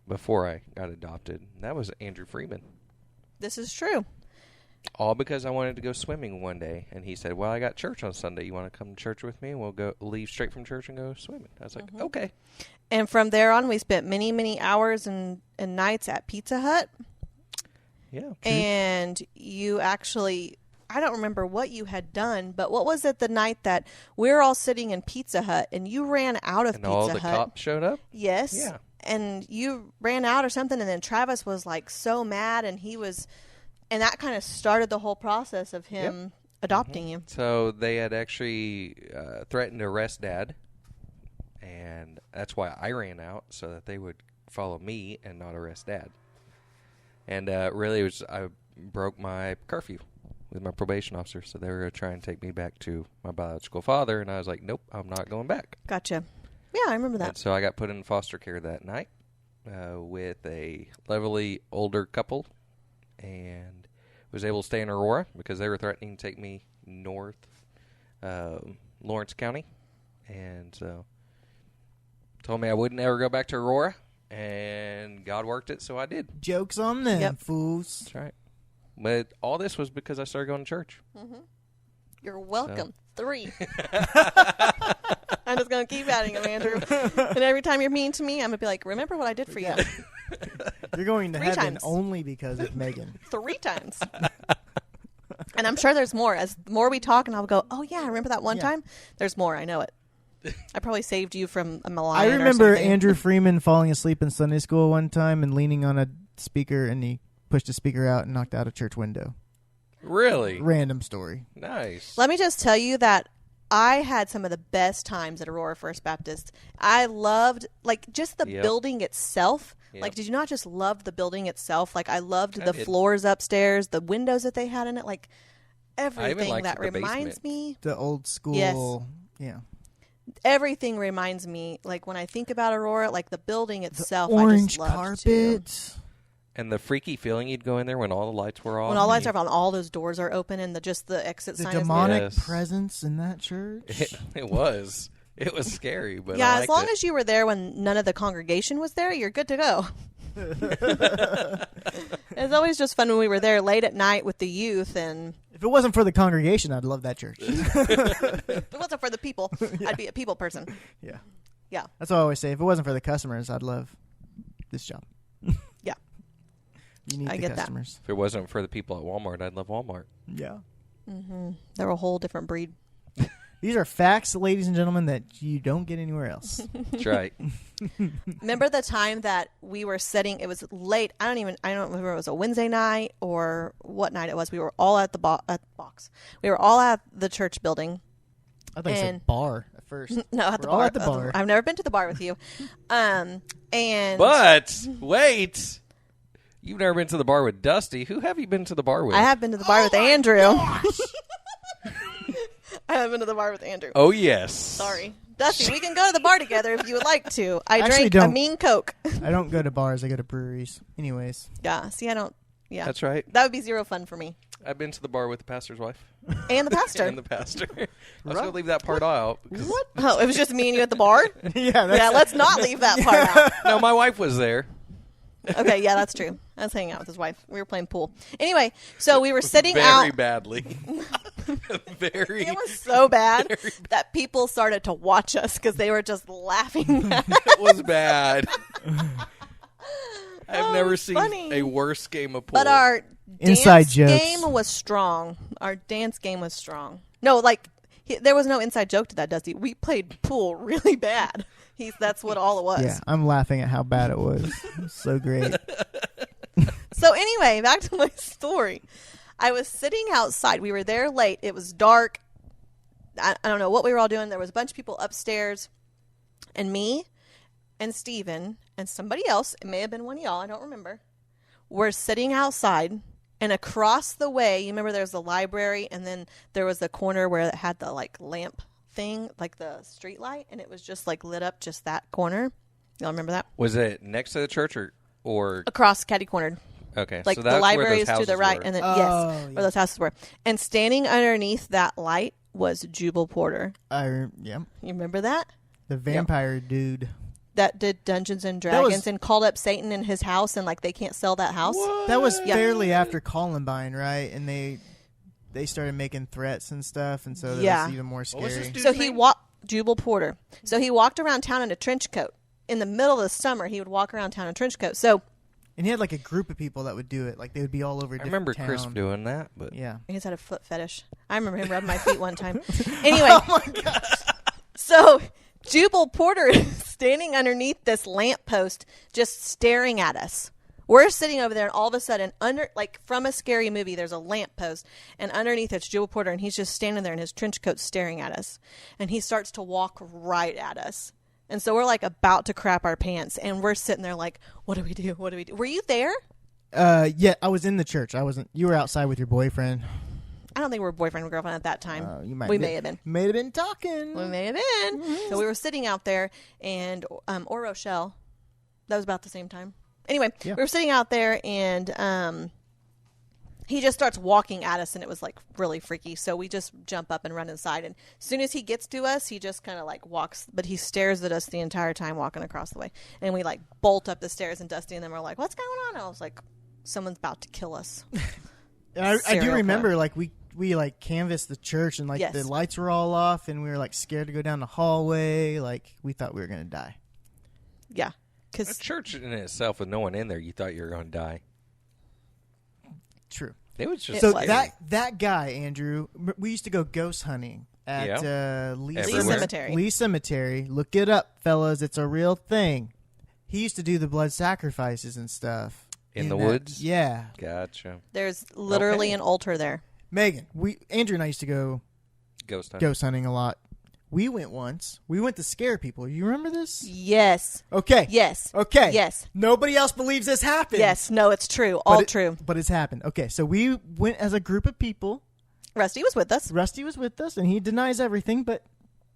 [SPEAKER 3] before I got adopted. That was Andrew Freeman.
[SPEAKER 4] This is true.
[SPEAKER 3] All because I wanted to go swimming one day, and he said, "Well, I got church on Sunday. You want to come to church with me? We'll go leave straight from church and go swimming." I was like, "Okay."
[SPEAKER 4] And from there on, we spent many, many hours and nights at Pizza Hut.
[SPEAKER 3] Yeah.
[SPEAKER 4] And you actually, I don't remember what you had done, but what was it the night that we were all sitting in Pizza Hut and you ran out of
[SPEAKER 3] And
[SPEAKER 4] Pizza
[SPEAKER 3] all
[SPEAKER 4] Hut?
[SPEAKER 3] the cops showed up?
[SPEAKER 4] Yes.
[SPEAKER 3] Yeah.
[SPEAKER 4] And you ran out or something, and then Travis was like so mad, and and that kind of started the whole process of him adopting you.
[SPEAKER 3] So they had actually threatened to arrest Dad, and that's why I ran out, so that they would follow me and not arrest Dad. And really, I broke my curfew with my probation officer, so they were going to try and take me back to my biological father, and I was like, nope, I'm not going back.
[SPEAKER 4] Gotcha. Yeah, I remember that.
[SPEAKER 3] And so I got put in foster care that night with a lovely older couple, and was able to stay in Aurora because they were threatening to take me north Lawrence County. And so told me I wouldn't ever go back to Aurora, and God worked it, so I did.
[SPEAKER 2] Joke's on them, fools.
[SPEAKER 3] That's right. But all this was because I started going to church.
[SPEAKER 4] You're welcome. 3. I'm just going to keep adding them, Andrew. And every time you're mean to me, I'm going to be like, remember what I did for you.
[SPEAKER 2] You're going to
[SPEAKER 4] 3
[SPEAKER 2] heaven
[SPEAKER 4] times.
[SPEAKER 2] only because of Megan.
[SPEAKER 4] 3 times. And I'm sure there's more. As the more we talk, and I'll go, oh, yeah, I remember that one time. There's more. I know it. I probably saved you from a malign.
[SPEAKER 2] I remember
[SPEAKER 4] or something.
[SPEAKER 2] Andrew Freeman falling asleep in Sunday school one time and leaning on a speaker, and he pushed a speaker out and knocked out a church window.
[SPEAKER 3] Really?
[SPEAKER 2] Random story.
[SPEAKER 3] Nice.
[SPEAKER 4] Let me just tell you that I had some of the best times at Aurora First Baptist. I loved, just the building itself.
[SPEAKER 3] Yep.
[SPEAKER 4] Did you not just love the building itself? I loved
[SPEAKER 3] I
[SPEAKER 4] the
[SPEAKER 3] did.
[SPEAKER 4] floors upstairs, the windows that they had in it, everything
[SPEAKER 3] liked
[SPEAKER 4] that
[SPEAKER 3] the
[SPEAKER 4] reminds
[SPEAKER 3] basement.
[SPEAKER 4] me.
[SPEAKER 2] The old school.
[SPEAKER 4] Yes.
[SPEAKER 2] Yeah.
[SPEAKER 4] Everything reminds me, when I think about Aurora, the building itself,
[SPEAKER 2] Orange
[SPEAKER 4] I just loved too.
[SPEAKER 2] carpet.
[SPEAKER 3] And the freaky feeling you'd go in there when all the lights were off.
[SPEAKER 4] When all the lights are on, all those doors are open, and the exit
[SPEAKER 2] The
[SPEAKER 4] sign is
[SPEAKER 2] demonic
[SPEAKER 3] Yes.
[SPEAKER 2] presence in that church.
[SPEAKER 3] It was. It was scary, but
[SPEAKER 4] yeah,
[SPEAKER 3] I
[SPEAKER 4] as long
[SPEAKER 3] liked
[SPEAKER 4] as you were there when none of the congregation was there, you're good to go. It's always just fun when we were there late at night with the youth, and
[SPEAKER 2] If it wasn't for the congregation, I'd love that church.
[SPEAKER 4] if it wasn't for the people, I'd be a people person.
[SPEAKER 2] Yeah.
[SPEAKER 4] Yeah.
[SPEAKER 2] That's what I always say. If it wasn't for the customers, I'd love this job.
[SPEAKER 4] Yeah.
[SPEAKER 2] You need
[SPEAKER 4] I
[SPEAKER 2] the
[SPEAKER 4] get that.
[SPEAKER 2] customers.
[SPEAKER 3] If it wasn't for the people at Walmart, I'd love Walmart.
[SPEAKER 2] Yeah.
[SPEAKER 4] They're a whole different breed.
[SPEAKER 2] These are facts, ladies and gentlemen, that you don't get anywhere else.
[SPEAKER 3] That's right.
[SPEAKER 4] Remember the time that we were sitting, it was late. I don't remember if it was a Wednesday night or what night it was. We were all at the box. We were all at the church building.
[SPEAKER 2] I thought you said bar at first.
[SPEAKER 4] No, at the
[SPEAKER 2] We're all
[SPEAKER 4] bar.
[SPEAKER 2] at the bar.
[SPEAKER 4] I've never been to the bar with you. And
[SPEAKER 3] But wait, you've never been to the bar with Dusty. Who have you been to the bar with?
[SPEAKER 4] I have been to the bar with Andrew. I have been to the bar with Andrew.
[SPEAKER 3] Oh yes.
[SPEAKER 4] Sorry. Dusty, we can go to the bar together if you would like to. I
[SPEAKER 2] Actually,
[SPEAKER 4] drank a
[SPEAKER 2] don't.
[SPEAKER 4] mean Coke.
[SPEAKER 2] I don't go to bars. I go to breweries. Anyways.
[SPEAKER 4] Yeah, see, I don't. Yeah.
[SPEAKER 3] That's right.
[SPEAKER 4] That would be zero fun for me.
[SPEAKER 3] I've been to the bar with the pastor's wife
[SPEAKER 4] And the pastor.
[SPEAKER 3] and the pastor. I was going to leave that part out. Because,
[SPEAKER 4] Oh, it was just me and you at the bar?
[SPEAKER 2] Yeah, that's
[SPEAKER 4] Yeah, let's not leave that part out.
[SPEAKER 3] no, my wife was there.
[SPEAKER 4] Okay, yeah, that's true. I was hanging out with his wife. We were playing pool. Anyway, so we were sitting
[SPEAKER 3] Very
[SPEAKER 4] out.
[SPEAKER 3] badly. Very.
[SPEAKER 4] It was so bad that people started to watch us because they were just laughing at us.
[SPEAKER 3] It was bad. I've never
[SPEAKER 4] it's
[SPEAKER 3] seen
[SPEAKER 4] funny.
[SPEAKER 3] a worse game of pool.
[SPEAKER 4] But our
[SPEAKER 2] Inside
[SPEAKER 4] dance
[SPEAKER 2] jokes.
[SPEAKER 4] game was strong. Our dance game was strong. No, there was no inside joke to that, Dusty. We played pool really bad. That's what all it was.
[SPEAKER 2] Yeah, I'm laughing at how bad it was. It was so great.
[SPEAKER 4] So anyway, back to my story. I was sitting outside. We were there late. It was dark. I don't know what we were all doing. There was a bunch of people upstairs. And me and Steven and somebody else, it may have been one of y'all, I don't remember, were sitting outside. And across the way, you remember there was the library, and then there was the corner where it had the lamp thing, the street light, and it was just lit up just that corner. Y'all remember that?
[SPEAKER 3] Was it next to the church or
[SPEAKER 4] Across catty cornered.
[SPEAKER 3] okay?
[SPEAKER 4] Like
[SPEAKER 3] so
[SPEAKER 4] the
[SPEAKER 3] that's
[SPEAKER 4] library
[SPEAKER 3] where
[SPEAKER 4] is
[SPEAKER 3] those
[SPEAKER 4] to the
[SPEAKER 3] houses
[SPEAKER 4] right,
[SPEAKER 3] were.
[SPEAKER 4] and then
[SPEAKER 2] Oh,
[SPEAKER 4] yes,
[SPEAKER 2] yeah.
[SPEAKER 4] where those houses were. And standing underneath that light was Jubal Porter.
[SPEAKER 2] Yeah.
[SPEAKER 4] You remember that?
[SPEAKER 2] The vampire dude.
[SPEAKER 4] That did Dungeons and
[SPEAKER 2] That was-
[SPEAKER 4] Dragons and called up Satan in his house and like they can't sell that house.
[SPEAKER 2] That was
[SPEAKER 4] Yeah.
[SPEAKER 2] fairly after Columbine, right? And they started making threats and stuff, and so that
[SPEAKER 4] Yeah.
[SPEAKER 2] was even more scary.
[SPEAKER 3] was this dude?
[SPEAKER 4] So he walked Jubal Porter. So he walked around town in a trench coat. In the middle of the summer, he would walk around town in a trench coat. So
[SPEAKER 2] And he had like a group of people that would do it. Like they would be all over.
[SPEAKER 3] I
[SPEAKER 2] different
[SPEAKER 3] remember
[SPEAKER 2] town.
[SPEAKER 3] Chris doing that, but
[SPEAKER 2] Yeah.
[SPEAKER 4] he just had a foot fetish. I remember him rubbing my feet one time. Anyway,
[SPEAKER 2] Oh my gosh.
[SPEAKER 4] so Jubal Porter is standing underneath this lamppost just staring at us. We're sitting over there, and all of a sudden, from a scary movie, there's a lamppost, and underneath it's Jubal Porter, and he's just standing there in his trench coat staring at us. And he starts to walk right at us. And so we're like about to crap our pants, and we're sitting there like, what do we do? What do we do? Were you there?
[SPEAKER 2] Yeah, I was in the church. I wasn't. You were outside with your boyfriend.
[SPEAKER 4] I don't think we were boyfriend and girlfriend at that time.
[SPEAKER 2] You might.
[SPEAKER 4] We may have been.
[SPEAKER 2] May have been talking.
[SPEAKER 4] We may have been. So we were sitting out there, and or Rochelle, that was about the same time. Anyway,
[SPEAKER 2] Yeah.
[SPEAKER 4] we were sitting out there, and he just starts walking at us, and it was like really freaky. So we just jump up and run inside. And as soon as he gets to us, he just kind of like walks, but he stares at us the entire time walking across the way. And we like bolt up the stairs, and Dusty and them are like, "What's going on?" And I was like, "Someone's about to kill us."
[SPEAKER 2] And I do
[SPEAKER 4] Serial
[SPEAKER 2] remember
[SPEAKER 4] killer.
[SPEAKER 2] like we like canvassed the church and like
[SPEAKER 4] Yes.
[SPEAKER 2] the lights were all off and we were like scared to go down the hallway. Like we thought we were gonna die.
[SPEAKER 4] Yeah,
[SPEAKER 3] a
[SPEAKER 4] because
[SPEAKER 3] church in itself with no one in there, you thought you were going to die.
[SPEAKER 2] True.
[SPEAKER 3] It was just
[SPEAKER 2] So
[SPEAKER 4] was.
[SPEAKER 2] that guy Andrew, we used to go ghost hunting at Lee
[SPEAKER 3] Everywhere.
[SPEAKER 4] Cemetery.
[SPEAKER 2] Lee Cemetery. Look it up, fellas. It's a real thing. He used to do the blood sacrifices and stuff
[SPEAKER 3] In the
[SPEAKER 2] that-
[SPEAKER 3] woods?
[SPEAKER 2] Yeah,
[SPEAKER 3] Gotcha.
[SPEAKER 4] there's literally
[SPEAKER 3] Okay.
[SPEAKER 4] an altar there.
[SPEAKER 2] Megan. Andrew and I used to go
[SPEAKER 3] Ghost hunting.
[SPEAKER 2] ghost hunting a lot. We went once. We went to scare people. You remember this?
[SPEAKER 4] Yes.
[SPEAKER 2] Okay.
[SPEAKER 4] Yes.
[SPEAKER 2] Okay.
[SPEAKER 4] Yes.
[SPEAKER 2] Nobody else believes this happened.
[SPEAKER 4] Yes. No, it's true.
[SPEAKER 2] But
[SPEAKER 4] All
[SPEAKER 2] it-
[SPEAKER 4] true.
[SPEAKER 2] But it's happened. Okay, so we went as a group of people.
[SPEAKER 4] Rusty was with us.
[SPEAKER 2] Rusty was with us, and he denies everything, but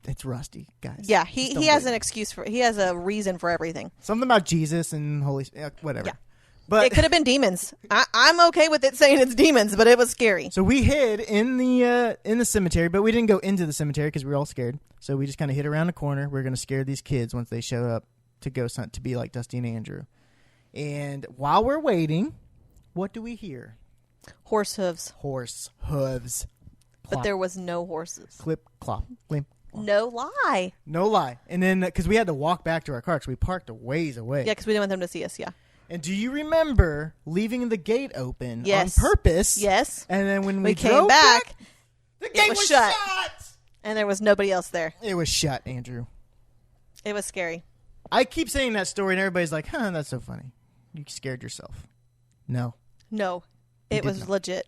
[SPEAKER 2] it's Rusty, guys.
[SPEAKER 4] Yeah,
[SPEAKER 2] Just
[SPEAKER 4] he
[SPEAKER 2] don't
[SPEAKER 4] has
[SPEAKER 2] believe
[SPEAKER 4] an
[SPEAKER 2] it.
[SPEAKER 4] excuse for. He has a reason for everything.
[SPEAKER 2] Something about Jesus and Holy whatever.
[SPEAKER 4] Yeah.
[SPEAKER 2] But
[SPEAKER 4] It could have been demons. I'm okay with it saying it's demons, but it was scary.
[SPEAKER 2] so we hid in the cemetery, but we didn't go into the cemetery because we were all scared. So we just kind of hid around the corner. We are going to scare these kids once they show up to ghost hunt to be like Dusty and Andrew. And while we're waiting, what do we hear?
[SPEAKER 4] Horse hooves,
[SPEAKER 2] Horse hooves.
[SPEAKER 4] but there was no horses.
[SPEAKER 2] Clip, clop, climp.
[SPEAKER 4] No lie.
[SPEAKER 2] No lie. And then, because we had to walk back to our car, because we parked a ways away.
[SPEAKER 4] Yeah, because we didn't want them to see us. Yeah.
[SPEAKER 2] And do you remember leaving the gate open
[SPEAKER 4] Yes.
[SPEAKER 2] on purpose?
[SPEAKER 4] Yes.
[SPEAKER 2] And then when we,
[SPEAKER 4] We came
[SPEAKER 2] drove
[SPEAKER 4] back,
[SPEAKER 2] the gate
[SPEAKER 4] was
[SPEAKER 2] was
[SPEAKER 4] shut.
[SPEAKER 2] shut.
[SPEAKER 4] and there was nobody else there.
[SPEAKER 2] It was shut, Andrew.
[SPEAKER 4] It was scary.
[SPEAKER 2] I keep saying that story, and everybody's like, huh, that's so funny. You scared yourself. No.
[SPEAKER 4] No,
[SPEAKER 2] You
[SPEAKER 4] it
[SPEAKER 2] did
[SPEAKER 4] was
[SPEAKER 2] not.
[SPEAKER 4] legit.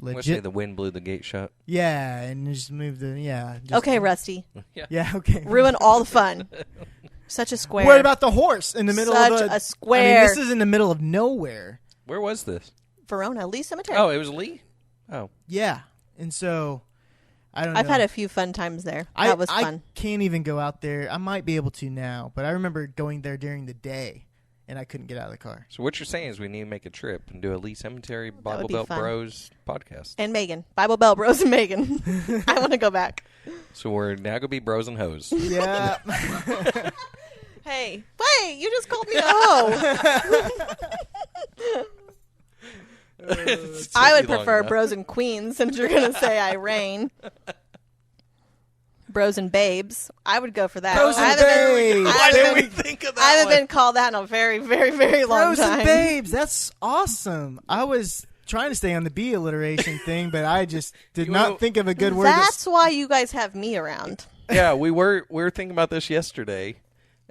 [SPEAKER 3] Let's say
[SPEAKER 2] Legit.
[SPEAKER 3] the wind blew the gate shut.
[SPEAKER 2] Yeah, and just moved the, yeah. Just,
[SPEAKER 4] Okay, Rusty,
[SPEAKER 2] Yeah, okay.
[SPEAKER 4] ruin all the fun. Such a square.
[SPEAKER 2] What about the horse in the middle
[SPEAKER 4] Such
[SPEAKER 2] of
[SPEAKER 4] a
[SPEAKER 2] I mean,
[SPEAKER 4] square.
[SPEAKER 2] this is in the middle of nowhere.
[SPEAKER 3] Where was this?
[SPEAKER 4] Verona Lee Cemetery?
[SPEAKER 3] Oh, it was Lee? Oh.
[SPEAKER 2] Yeah. And so, I don't know.
[SPEAKER 4] I've had a few fun times there. That was
[SPEAKER 2] I
[SPEAKER 4] fun.
[SPEAKER 2] can't even go out there. I might be able to now, but I remember going there during the day, and I couldn't get out of the car.
[SPEAKER 3] So what you're saying is we need to make a trip and do a Lee Cemetery Bible
[SPEAKER 4] be
[SPEAKER 3] Belt
[SPEAKER 4] fun.
[SPEAKER 3] Bros podcast.
[SPEAKER 4] And Megan, Bible Bell Bros and Megan. I want to go back.
[SPEAKER 3] So we're now going to be bros and hoes.
[SPEAKER 2] Yeah.
[SPEAKER 4] Hey, wait! You just called me a hoe. I would prefer bros and queens since you're gonna say I reign. Bros and babes. I would go for that.
[SPEAKER 2] Bros
[SPEAKER 4] I
[SPEAKER 2] and
[SPEAKER 4] haven't been-
[SPEAKER 2] babes.
[SPEAKER 4] I
[SPEAKER 3] Why
[SPEAKER 4] haven't
[SPEAKER 3] didn't
[SPEAKER 4] been-
[SPEAKER 3] we think of that
[SPEAKER 4] I haven't
[SPEAKER 3] one?
[SPEAKER 4] been called that in a very, very, very long
[SPEAKER 2] Bros
[SPEAKER 4] time.
[SPEAKER 2] and babes. That's awesome. I was trying to stay on the B alliteration thing, but I just did
[SPEAKER 3] You
[SPEAKER 2] not
[SPEAKER 3] know-
[SPEAKER 2] think of a good word.
[SPEAKER 4] That's why you guys have me around.
[SPEAKER 3] Yeah, we were thinking about this yesterday,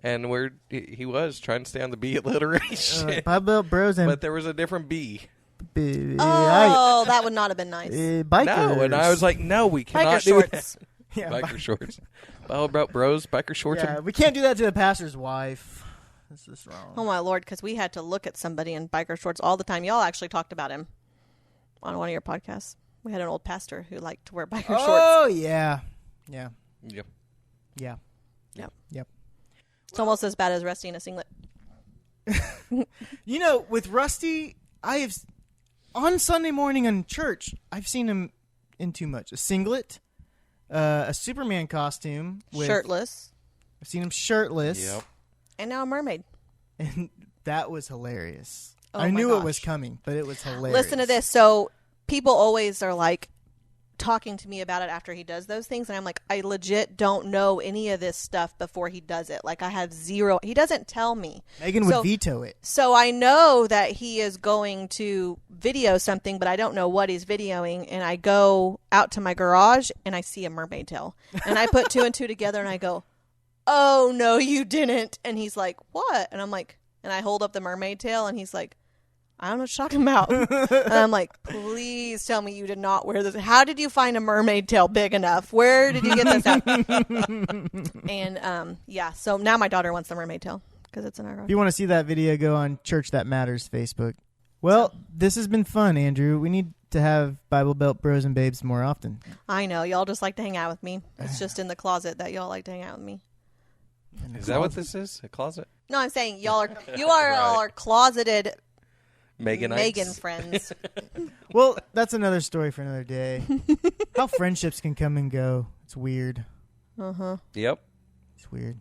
[SPEAKER 3] and he was trying to stay on the B alliteration,
[SPEAKER 2] Bible Bros and
[SPEAKER 3] but there was a different B.
[SPEAKER 4] Oh, that would not have been nice.
[SPEAKER 2] bikers.
[SPEAKER 3] No, and I was like, no, we cannot
[SPEAKER 4] Biker
[SPEAKER 3] do
[SPEAKER 4] shorts.
[SPEAKER 3] that.
[SPEAKER 2] yeah,
[SPEAKER 3] Biker shorts. All about bros, biker shorts.
[SPEAKER 2] yeah, we can't do that to the pastor's wife. This is wrong.
[SPEAKER 4] Oh my lord, because we had to look at somebody in biker shorts all the time. Y'all actually talked about him on one of your podcasts. We had an old pastor who liked to wear biker shorts.
[SPEAKER 2] Oh yeah, yeah,
[SPEAKER 3] Yep.
[SPEAKER 2] yeah.
[SPEAKER 4] Yep.
[SPEAKER 2] Yep.
[SPEAKER 4] It's almost as bad as Rusty in a singlet.
[SPEAKER 2] You know, with Rusty, I have on Sunday morning in church, I've seen him in too much. A singlet, a Superman costume, with,
[SPEAKER 4] Shirtless.
[SPEAKER 2] I've seen him shirtless.
[SPEAKER 3] Yep.
[SPEAKER 4] And now a mermaid.
[SPEAKER 2] And that was hilarious.
[SPEAKER 4] Oh
[SPEAKER 2] I
[SPEAKER 4] my
[SPEAKER 2] knew
[SPEAKER 4] gosh.
[SPEAKER 2] it was coming, but it was hilarious.
[SPEAKER 4] Listen to this. So people always are like talking to me about it after he does those things. And I'm like, I legit don't know any of this stuff before he does it. Like I have zero. He doesn't tell me.
[SPEAKER 2] Megan would veto it.
[SPEAKER 4] So I know that he is going to video something, but I don't know what he's videoing. And I go out to my garage and I see a mermaid tail. And I put 2 and 2 together and I go, oh, no, you didn't. And he's like, what? And I'm like, and I hold up the mermaid tail and he's like, I don't know what you're talking about. And I'm like, please tell me you did not wear this. How did you find a mermaid tail big enough? Where did you get this at? And yeah, so now my daughter wants the mermaid tail because it's in our garage.
[SPEAKER 2] If you want to see that video, go on Church That Matters Facebook. Well, this has been fun, Andrew. We need to have Bible Belt Bros and Babes more often.
[SPEAKER 4] I know. Y'all just like to hang out with me. It's just in the closet that y'all like to hang out with me.
[SPEAKER 3] Is that what this is? A closet?
[SPEAKER 4] No, I'm saying you are all are closeted
[SPEAKER 3] Megan
[SPEAKER 4] friends.
[SPEAKER 2] Well, that's another story for another day. How friendships can come and go. It's weird.
[SPEAKER 4] Uh-huh.
[SPEAKER 3] Yep.
[SPEAKER 2] It's weird.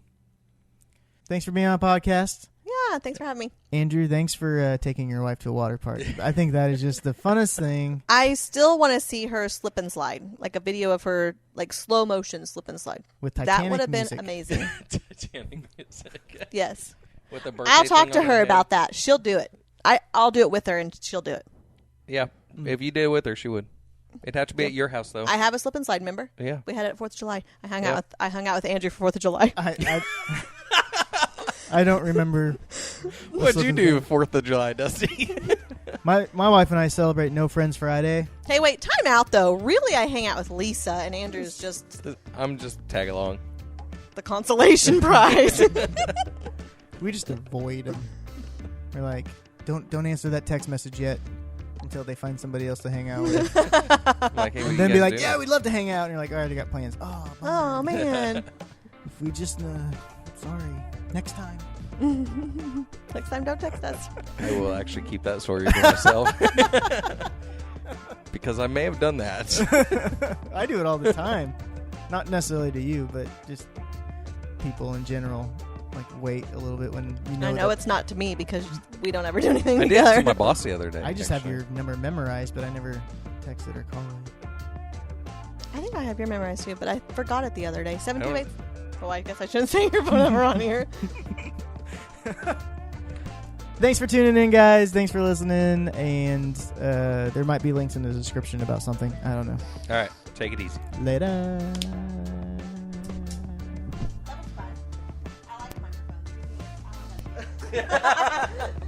[SPEAKER 2] Thanks for being on the podcast.
[SPEAKER 4] Yeah, thanks for having me.
[SPEAKER 2] Andrew, thanks for taking your wife to a water park. I think that is just the funnest thing.
[SPEAKER 4] I still want to see her slip and slide, like a video of her, like slow motion slip and slide.
[SPEAKER 2] With Titanic
[SPEAKER 4] that would have
[SPEAKER 2] music.
[SPEAKER 4] been amazing.
[SPEAKER 3] Titanic music.
[SPEAKER 4] Yes.
[SPEAKER 3] With the birthday
[SPEAKER 4] I'll talk
[SPEAKER 3] thing
[SPEAKER 4] to
[SPEAKER 3] on
[SPEAKER 4] her
[SPEAKER 3] head.
[SPEAKER 4] about that. She'll do it. I'll do it with her, and she'll do it.
[SPEAKER 3] Yeah. If you did it with her, she would. It'd have to be at your house, though.
[SPEAKER 4] I have a slip and slide. Remember?
[SPEAKER 3] Yeah.
[SPEAKER 4] We had it at 4th of July. I hung out with Andrew for 4th of July.
[SPEAKER 2] I don't remember.
[SPEAKER 3] What'd you do 4th of July, Dusty?
[SPEAKER 2] My wife and I celebrate No Friends Friday.
[SPEAKER 4] Hey, wait, time out though. Really, I hang out with Lisa, and Andrew's just
[SPEAKER 3] I'm just tag along.
[SPEAKER 4] the consolation prize.
[SPEAKER 2] We just avoid them. We're like, don't answer that text message yet until they find somebody else to hang out with.
[SPEAKER 3] Like, hey, what
[SPEAKER 2] And
[SPEAKER 3] you
[SPEAKER 2] then be
[SPEAKER 3] guys
[SPEAKER 2] like,
[SPEAKER 3] doing?
[SPEAKER 2] yeah, we'd love to hang out. And you're like, all right, I got plans. Oh,
[SPEAKER 4] Oh man.
[SPEAKER 2] if we just, sorry, next time.
[SPEAKER 4] Next time, don't text us.
[SPEAKER 3] I will actually keep that story to myself. Because I may have done that.
[SPEAKER 2] I do it all the time. Not necessarily to you, but just people in general. Like, wait a little bit when you know.
[SPEAKER 4] I know it's not to me because we don't ever do anything
[SPEAKER 3] I did
[SPEAKER 4] together.
[SPEAKER 3] to my boss the other day.
[SPEAKER 2] I just
[SPEAKER 3] actually.
[SPEAKER 2] have your number memorized, but I never texted or called.
[SPEAKER 4] I think I have your memorized too, but I forgot it the other day. 728.
[SPEAKER 3] I
[SPEAKER 4] Oh, I guess I shouldn't say your phone number on here.
[SPEAKER 2] Thanks for tuning in, guys. Thanks for listening. And there might be links in the description about something. I don't know.
[SPEAKER 3] All right. Take it easy.
[SPEAKER 2] Later.
[SPEAKER 4] I like microphones.